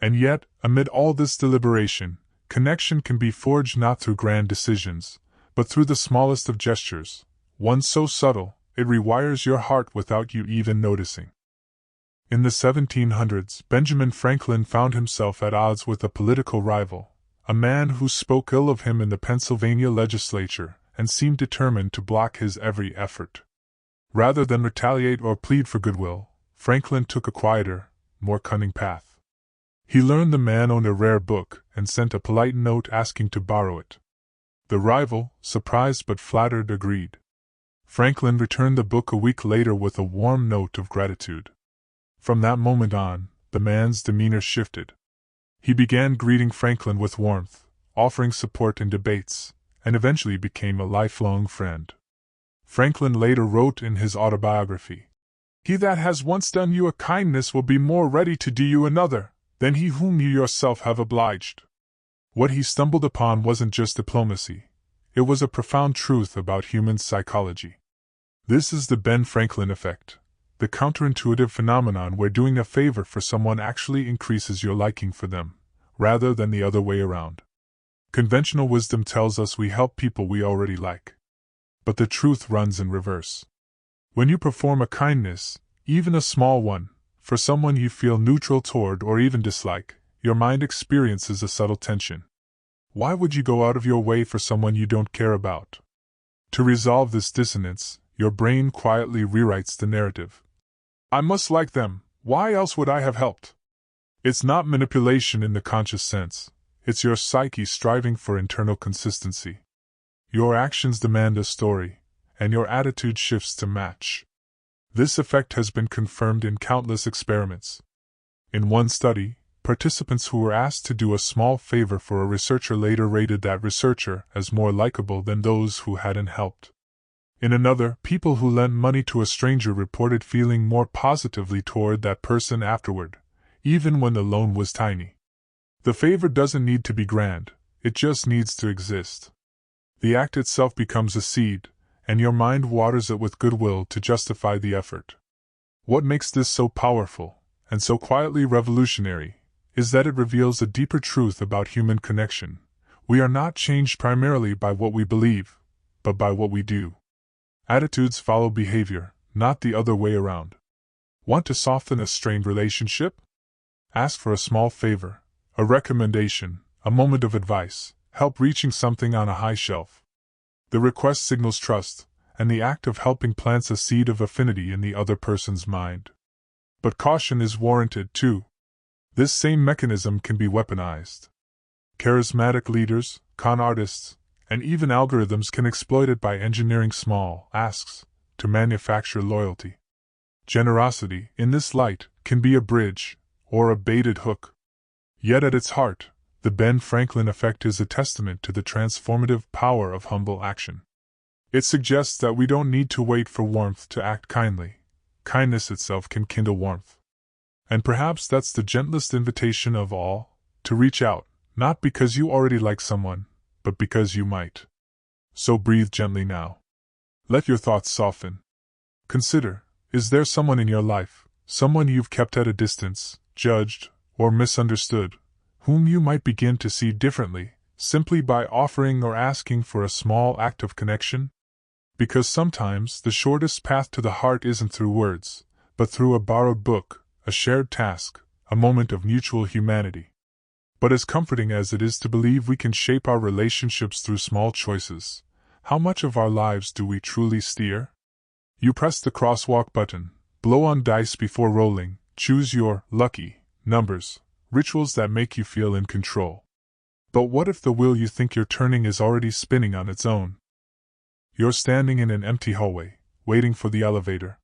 And yet, amid all this deliberation, connection can be forged not through grand decisions, but through the smallest of gestures, one so subtle, it rewires your heart without you even noticing. In the 1700s, Benjamin Franklin found himself at odds with a political rival, a man who spoke ill of him in the Pennsylvania legislature and seemed determined to block his every effort. Rather than retaliate or plead for goodwill, Franklin took a quieter, more cunning path. He learned the man owned a rare book and sent a polite note asking to borrow it. The rival, surprised but flattered, agreed. Franklin returned the book a week later with a warm note of gratitude. From that moment on, the man's demeanor shifted. He began greeting Franklin with warmth, offering support in debates, and eventually became a lifelong friend. Franklin later wrote in his autobiography, "He that has once done you a kindness will be more ready to do you another than he whom you yourself have obliged." What he stumbled upon wasn't just diplomacy, it was a profound truth about human psychology. This is the Ben Franklin effect, the counterintuitive phenomenon where doing a favor for someone actually increases your liking for them, rather than the other way around. Conventional wisdom tells us we help people we already like. But the truth runs in reverse. When you perform a kindness, even a small one, for someone you feel neutral toward or even dislike, your mind experiences a subtle tension. Why would you go out of your way for someone you don't care about? To resolve this dissonance, your brain quietly rewrites the narrative. I must like them, why else would I have helped? It's not manipulation in the conscious sense, it's your psyche striving for internal consistency. Your actions demand a story, and your attitude shifts to match. This effect has been confirmed in countless experiments. In one study, participants who were asked to do a small favor for a researcher later rated that researcher as more likable than those who hadn't helped. In another, people who lent money to a stranger reported feeling more positively toward that person afterward, even when the loan was tiny. The favor doesn't need to be grand, it just needs to exist. The act itself becomes a seed, and your mind waters it with goodwill to justify the effort. What makes this so powerful, and so quietly revolutionary, is that it reveals a deeper truth about human connection. We are not changed primarily by what we believe, but by what we do. Attitudes follow behavior, not the other way around. Want to soften a strained relationship? Ask for a small favor, a recommendation, a moment of advice, help reaching something on a high shelf. The request signals trust, and the act of helping plants a seed of affinity in the other person's mind. But caution is warranted too. This same mechanism can be weaponized. Charismatic leaders, con artists, and even algorithms can exploit it by engineering small asks to manufacture loyalty. Generosity, in this light, can be a bridge, or a baited hook. Yet at its heart, the Ben Franklin effect is a testament to the transformative power of humble action. It suggests that we don't need to wait for warmth to act kindly. Kindness itself can kindle warmth. And perhaps that's the gentlest invitation of all, to reach out, not because you already like someone, but because you might. So breathe gently now. Let your thoughts soften. Consider, is there someone in your life, someone you've kept at a distance, judged, or misunderstood, whom you might begin to see differently, simply by offering or asking for a small act of connection? Because sometimes the shortest path to the heart isn't through words, but through a borrowed book, a shared task, a moment of mutual humanity. But as comforting as it is to believe we can shape our relationships through small choices, how much of our lives do we truly steer? You press the crosswalk button, blow on dice before rolling, choose your lucky numbers, rituals that make you feel in control. But what if the wheel you think you're turning is already spinning on its own? You're standing in an empty hallway, waiting for the elevator.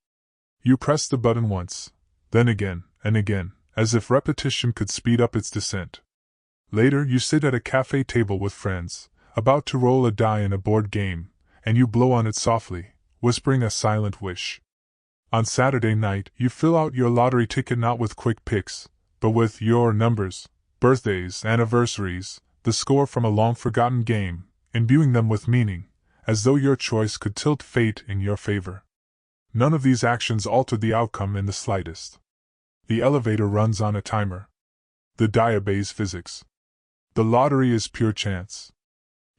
You press the button once, then again, and again, as if repetition could speed up its descent. Later, you sit at a cafe table with friends, about to roll a die in a board game, and you blow on it softly, whispering a silent wish. On Saturday night, you fill out your lottery ticket not with quick picks, but with your numbers, birthdays, anniversaries, the score from a long-forgotten game, imbuing them with meaning, as though your choice could tilt fate in your favor. None of these actions alter the outcome in the slightest. The elevator runs on a timer. The die obeys physics. The lottery is pure chance.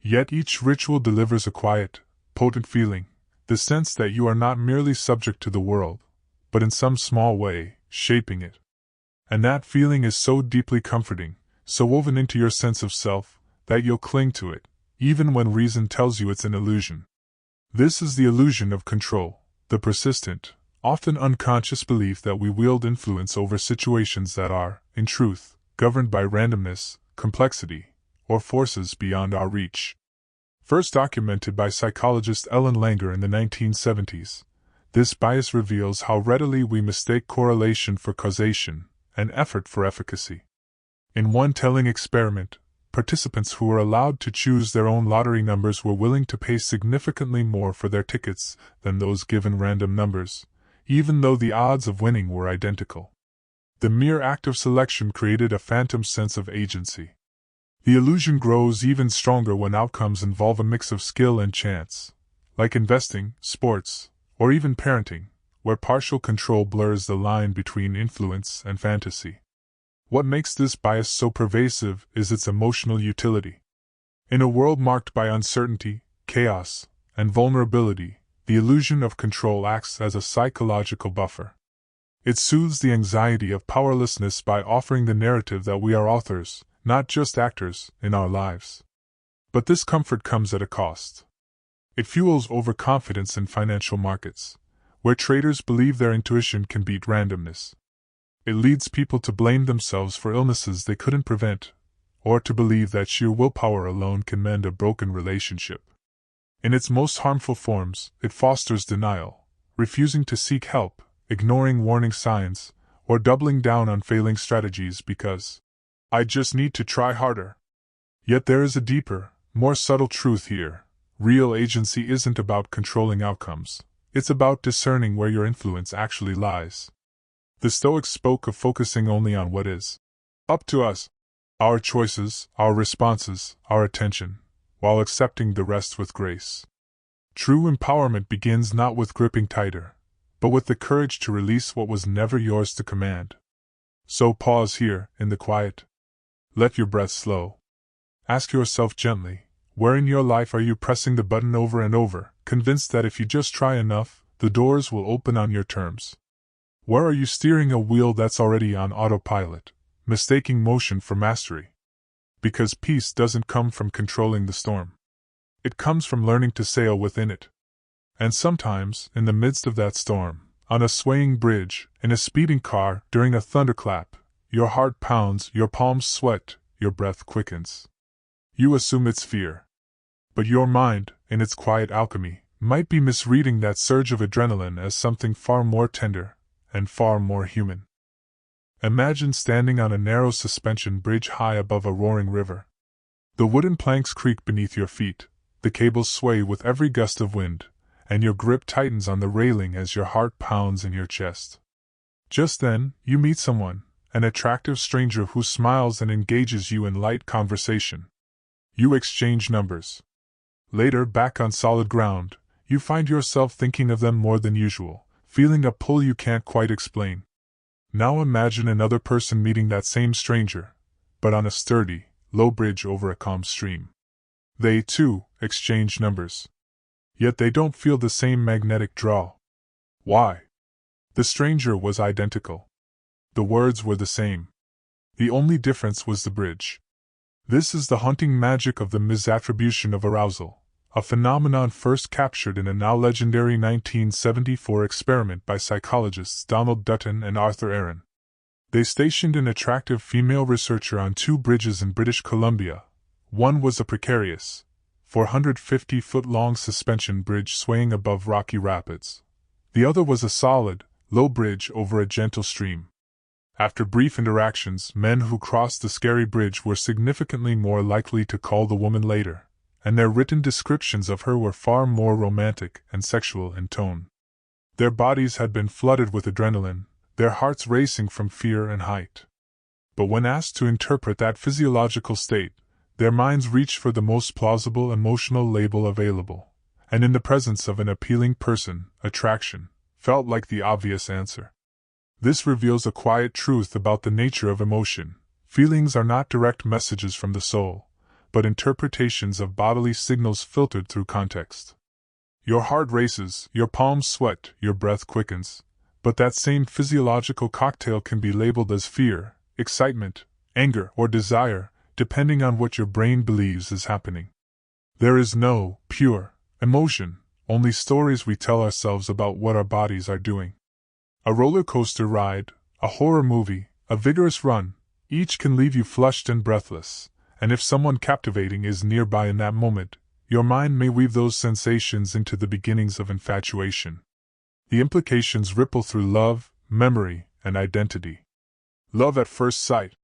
Yet each ritual delivers a quiet, potent feeling, the sense that you are not merely subject to the world, but in some small way, shaping it. And that feeling is so deeply comforting, so woven into your sense of self, that you'll cling to it, even when reason tells you it's an illusion. This is the illusion of control, the persistent, often unconscious belief that we wield influence over situations that are, in truth, governed by randomness, complexity, or forces beyond our reach. First documented by psychologist Ellen Langer in the 1970s, this bias reveals how readily we mistake correlation for causation, and effort for efficacy. In one telling experiment, participants who were allowed to choose their own lottery numbers were willing to pay significantly more for their tickets than those given random numbers, even though the odds of winning were identical. The mere act of selection created a phantom sense of agency. The illusion grows even stronger when outcomes involve a mix of skill and chance, like investing, sports, or even parenting, where partial control blurs the line between influence and fantasy. What makes this bias so pervasive is its emotional utility. In a world marked by uncertainty, chaos, and vulnerability, the illusion of control acts as a psychological buffer. It soothes the anxiety of powerlessness by offering the narrative that we are authors, not just actors, in our lives. But this comfort comes at a cost. It fuels overconfidence in financial markets, where traders believe their intuition can beat randomness. It leads people to blame themselves for illnesses they couldn't prevent, or to believe that sheer willpower alone can mend a broken relationship. In its most harmful forms, it fosters denial, refusing to seek help, ignoring warning signs, or doubling down on failing strategies because I just need to try harder. Yet there is a deeper, more subtle truth here. Real agency isn't about controlling outcomes, it's about discerning where your influence actually lies. The Stoics spoke of focusing only on what is up to us, our choices, our responses, our attention, while accepting the rest with grace. True empowerment begins not with gripping tighter, but with the courage to release what was never yours to command. So pause here, in the quiet. Let your breath slow. Ask yourself gently, where in your life are you pressing the button over and over, convinced that if you just try enough, the doors will open on your terms? Where are you steering a wheel that's already on autopilot, mistaking motion for mastery? Because peace doesn't come from controlling the storm. It comes from learning to sail within it. And sometimes, in the midst of that storm, on a swaying bridge, in a speeding car, during a thunderclap, your heart pounds, your palms sweat, your breath quickens. You assume it's fear. But your mind, in its quiet alchemy, might be misreading that surge of adrenaline as something far more tender and far more human. Imagine standing on a narrow suspension bridge high above a roaring river. The wooden planks creak beneath your feet, the cables sway with every gust of wind, and your grip tightens on the railing as your heart pounds in your chest. Just then, you meet someone, an attractive stranger who smiles and engages you in light conversation. You exchange numbers. Later, back on solid ground, you find yourself thinking of them more than usual, feeling a pull you can't quite explain. Now imagine another person meeting that same stranger, but on a sturdy, low bridge over a calm stream. They, too, exchange numbers. Yet they don't feel the same magnetic draw. Why? The stranger was identical. The words were the same. The only difference was the bridge. This is the haunting magic of the misattribution of arousal, a phenomenon first captured in a now legendary 1974 experiment by psychologists Donald Dutton and Arthur Aaron. They stationed an attractive female researcher on two bridges in British Columbia. One was a precarious, 450-foot-long suspension bridge swaying above rocky rapids. The other was a solid, low bridge over a gentle stream. After brief interactions, men who crossed the scary bridge were significantly more likely to call the woman later, and their written descriptions of her were far more romantic and sexual in tone. Their bodies had been flooded with adrenaline, their hearts racing from fear and height. But when asked to interpret that physiological state, their minds reached for the most plausible emotional label available, and in the presence of an appealing person, attraction felt like the obvious answer. This reveals a quiet truth about the nature of emotion. Feelings are not direct messages from the soul, but interpretations of bodily signals filtered through context. Your heart races, your palms sweat, your breath quickens, but that same physiological cocktail can be labeled as fear, excitement, anger, or desire, depending on what your brain believes is happening. There is no pure emotion, only stories we tell ourselves about what our bodies are doing. A roller coaster ride, a horror movie, a vigorous run, each can leave you flushed and breathless, and if someone captivating is nearby in that moment, your mind may weave those sensations into the beginnings of infatuation. The implications ripple through love, memory, and identity. Love at first sight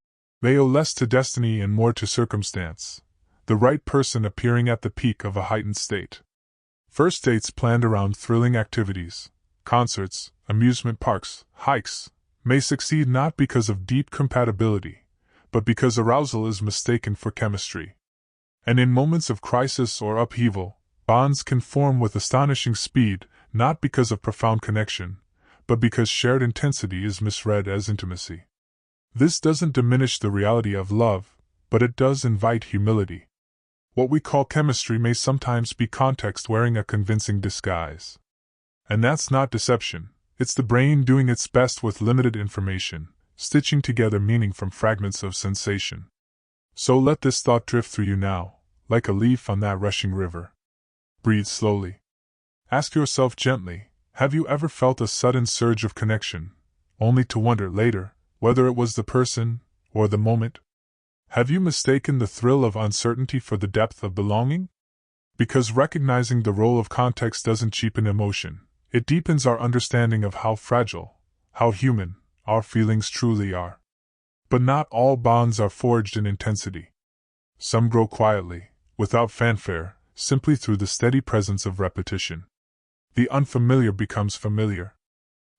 may owe less to destiny and more to circumstance, the right person appearing at the peak of a heightened state. First dates planned around thrilling activities, concerts, amusement parks, hikes, may succeed not because of deep compatibility, but because arousal is mistaken for chemistry. And in moments of crisis or upheaval, bonds can form with astonishing speed, not because of profound connection, but because shared intensity is misread as intimacy. This doesn't diminish the reality of love, but it does invite humility. What we call chemistry may sometimes be context wearing a convincing disguise. And that's not deception, it's the brain doing its best with limited information, stitching together meaning from fragments of sensation. So let this thought drift through you now, like a leaf on that rushing river. Breathe slowly. Ask yourself gently, have you ever felt a sudden surge of connection, only to wonder later whether it was the person or the moment? Have you mistaken the thrill of uncertainty for the depth of belonging? Because recognizing the role of context doesn't cheapen emotion, it deepens our understanding of how fragile, how human, our feelings truly are. But not all bonds are forged in intensity. Some grow quietly, without fanfare, simply through the steady presence of repetition. The unfamiliar becomes familiar.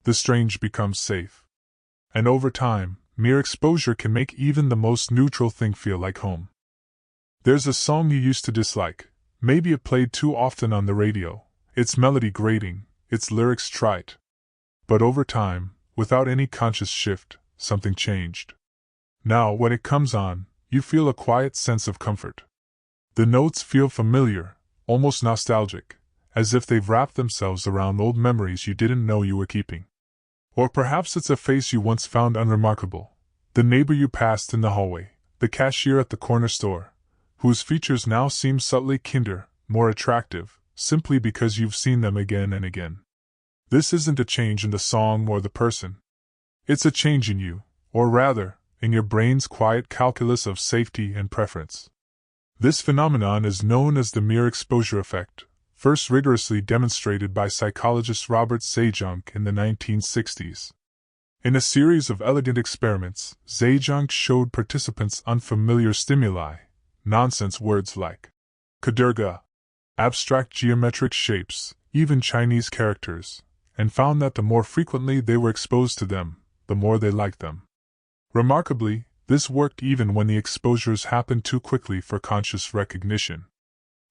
The strange becomes safe. And over time, mere exposure can make even the most neutral thing feel like home. There's a song you used to dislike, maybe it played too often on the radio, its melody grating, its lyrics trite. But over time, without any conscious shift, something changed. Now, when it comes on, you feel a quiet sense of comfort. The notes feel familiar, almost nostalgic, as if they've wrapped themselves around old memories you didn't know you were keeping. Or perhaps it's a face you once found unremarkable, the neighbor you passed in the hallway, the cashier at the corner store, whose features now seem subtly kinder, more attractive, simply because you've seen them again and again. This isn't a change in the song or the person. It's a change in you, or rather, in your brain's quiet calculus of safety and preference. This phenomenon is known as the mere exposure effect, first rigorously demonstrated by psychologist Robert Zeigarnik in the 1960s. In a series of elegant experiments, Zeigarnik showed participants unfamiliar stimuli, nonsense words like kadurga, abstract geometric shapes, even Chinese characters, and found that the more frequently they were exposed to them, the more they liked them. Remarkably, this worked even when the exposures happened too quickly for conscious recognition.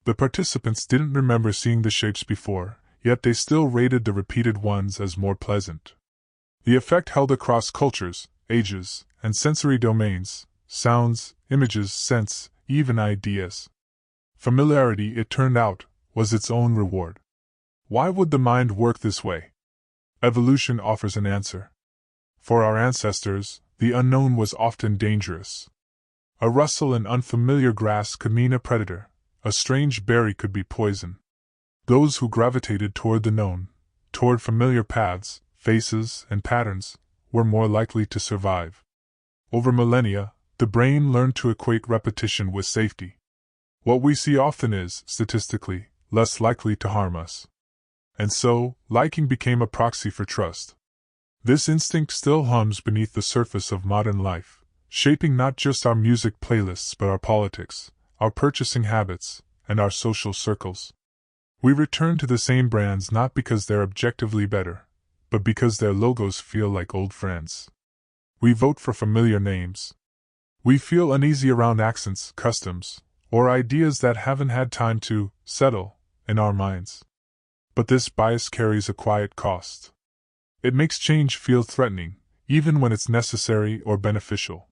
The participants didn't remember seeing the shapes before, yet they still rated the repeated ones as more pleasant. The effect held across cultures, ages, and sensory domains: sounds, images, scents, even ideas. Familiarity, it turned out, was its own reward. Why would the mind work this way? Evolution offers an answer. For our ancestors, the unknown was often dangerous. A rustle in unfamiliar grass could mean a predator. A strange berry could be poison. Those who gravitated toward the known, toward familiar paths, faces, and patterns, were more likely to survive. Over millennia, the brain learned to equate repetition with safety. What we see often is, statistically, less likely to harm us. And so, liking became a proxy for trust. This instinct still hums beneath the surface of modern life, shaping not just our music playlists but our politics, our purchasing habits, and our social circles. We return to the same brands not because they're objectively better, but because their logos feel like old friends. We vote for familiar names. We feel uneasy around accents, customs, or ideas that haven't had time to settle in our minds. But this bias carries a quiet cost. It makes change feel threatening, even when it's necessary or beneficial.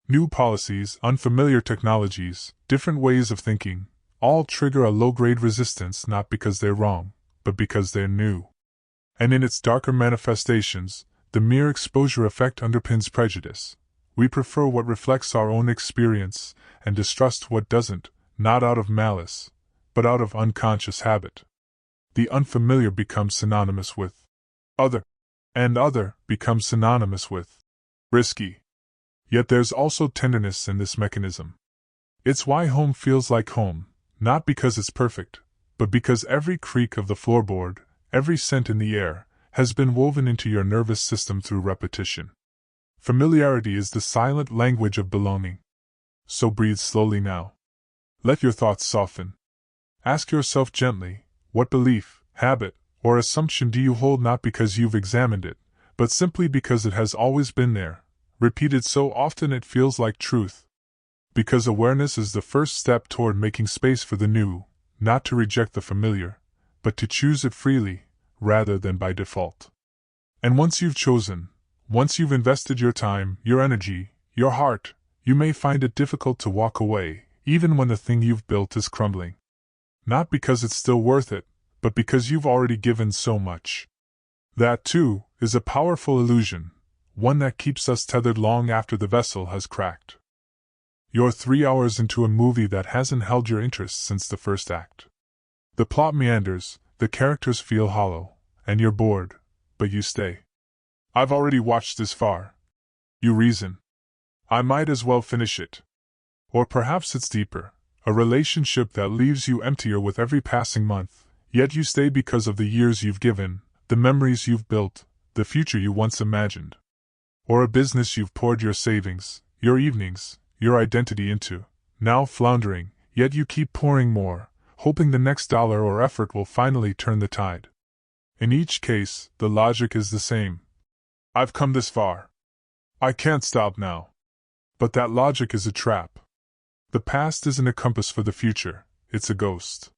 New policies, unfamiliar technologies, different ways of thinking, all trigger a low-grade resistance not because they're wrong, but because they're new. And in its darker manifestations, the mere exposure effect underpins prejudice. We prefer what reflects our own experience and distrust what doesn't, not out of malice, but out of unconscious habit. The unfamiliar becomes synonymous with other, and other becomes synonymous with risky. Yet there's also tenderness in this mechanism. It's why home feels like home, not because it's perfect, but because every creak of the floorboard, every scent in the air, has been woven into your nervous system through repetition. Familiarity is the silent language of belonging. So breathe slowly now. Let your thoughts soften. Ask yourself gently, what belief, habit, or assumption do you hold not because you've examined it, but simply because it has always been there, repeated so often it feels like truth? Because awareness is the first step toward making space for the new, not to reject the familiar, but to choose it freely, rather than by default. And once you've chosen, once you've invested your time, your energy, your heart, you may find it difficult to walk away, even when the thing you've built is crumbling. Not because it's still worth it, but because you've already given so much. That, too, is a powerful illusion, one that keeps us tethered long after the vessel has cracked. You're 3 hours into a movie that hasn't held your interest since the first act. The plot meanders, the characters feel hollow, and you're bored, but you stay. I've already watched this far. You reason. I might as well finish it. Or perhaps it's deeper, a relationship that leaves you emptier with every passing month, yet you stay because of the years you've given, the memories you've built, the future you once imagined. Or a business you've poured your savings, your evenings, your identity into, now floundering, yet you keep pouring more, hoping the next dollar or effort will finally turn the tide. In each case, the logic is the same. I've come this far. I can't stop now. But that logic is a trap. The past isn't a compass for the future, it's a ghost.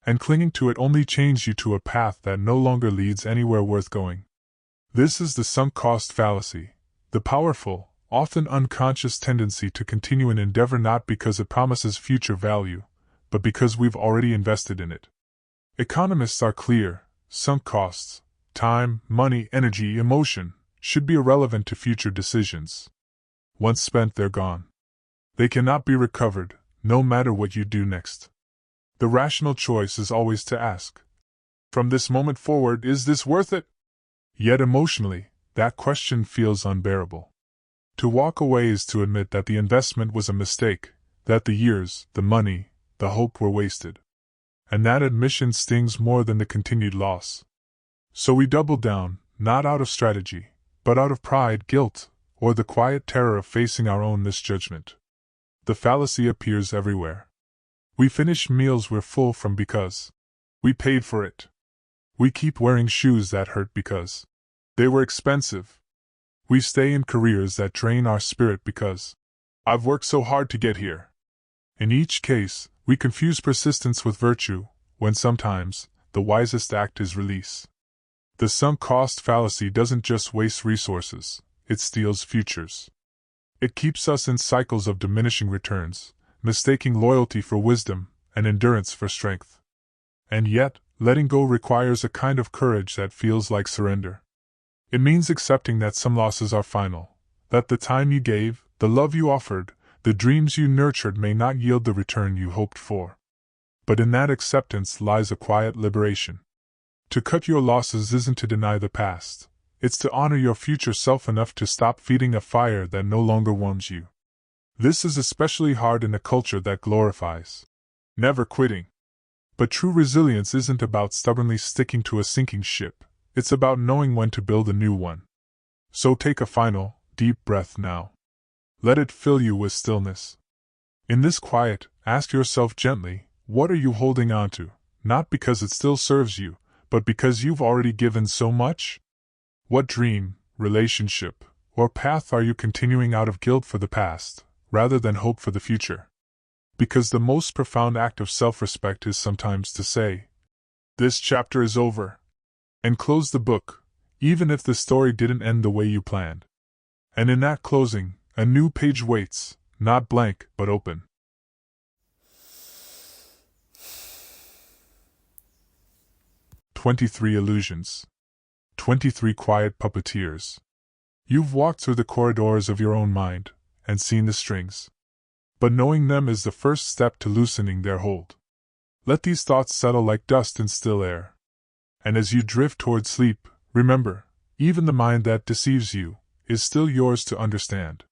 And clinging to it only chains you to a path that no longer leads anywhere worth going. This is the sunk cost fallacy, the powerful, often unconscious tendency to continue an endeavor not because it promises future value, but because we've already invested in it. Economists are clear: sunk costs, time, money, energy, emotion, should be irrelevant to future decisions. Once spent, they're gone. They cannot be recovered, no matter what you do next. The rational choice is always to ask, from this moment forward, is this worth it? Yet emotionally, that question feels unbearable. To walk away is to admit that the investment was a mistake, that the years, the money, the hope were wasted. And that admission stings more than the continued loss. So we double down, not out of strategy, but out of pride, guilt, or the quiet terror of facing our own misjudgment. The fallacy appears everywhere. We finish meals we're full from because we paid for it. We keep wearing shoes that hurt because they were expensive. We stay in careers that drain our spirit because I've worked so hard to get here. In each case, we confuse persistence with virtue, when sometimes the wisest act is release. The sunk cost fallacy doesn't just waste resources, it steals futures. It keeps us in cycles of diminishing returns, mistaking loyalty for wisdom and endurance for strength. And yet, letting go requires a kind of courage that feels like surrender. It means accepting that some losses are final, that the time you gave, the love you offered, the dreams you nurtured may not yield the return you hoped for. But in that acceptance lies a quiet liberation. To cut your losses isn't to deny the past, it's to honor your future self enough to stop feeding a fire that no longer warms you. This is especially hard in a culture that glorifies never quitting. But true resilience isn't about stubbornly sticking to a sinking ship, it's about knowing when to build a new one. So take a final, deep breath now. Let it fill you with stillness. In this quiet, ask yourself gently, what are you holding on to, not because it still serves you, but because you've already given so much? What dream, relationship, or path are you continuing out of guilt for the past, rather than hope for the future? Because the most profound act of self-respect is sometimes to say, this chapter is over, and close the book, even if the story didn't end the way you planned. And in that closing, a new page waits, not blank, but open. "23 Illusions. 23 Quiet Puppeteers." You've walked through the corridors of your own mind, and seen the strings. But knowing them is the first step to loosening their hold. Let these thoughts settle like dust in still air. And as you drift toward sleep, remember, even the mind that deceives you is still yours to understand.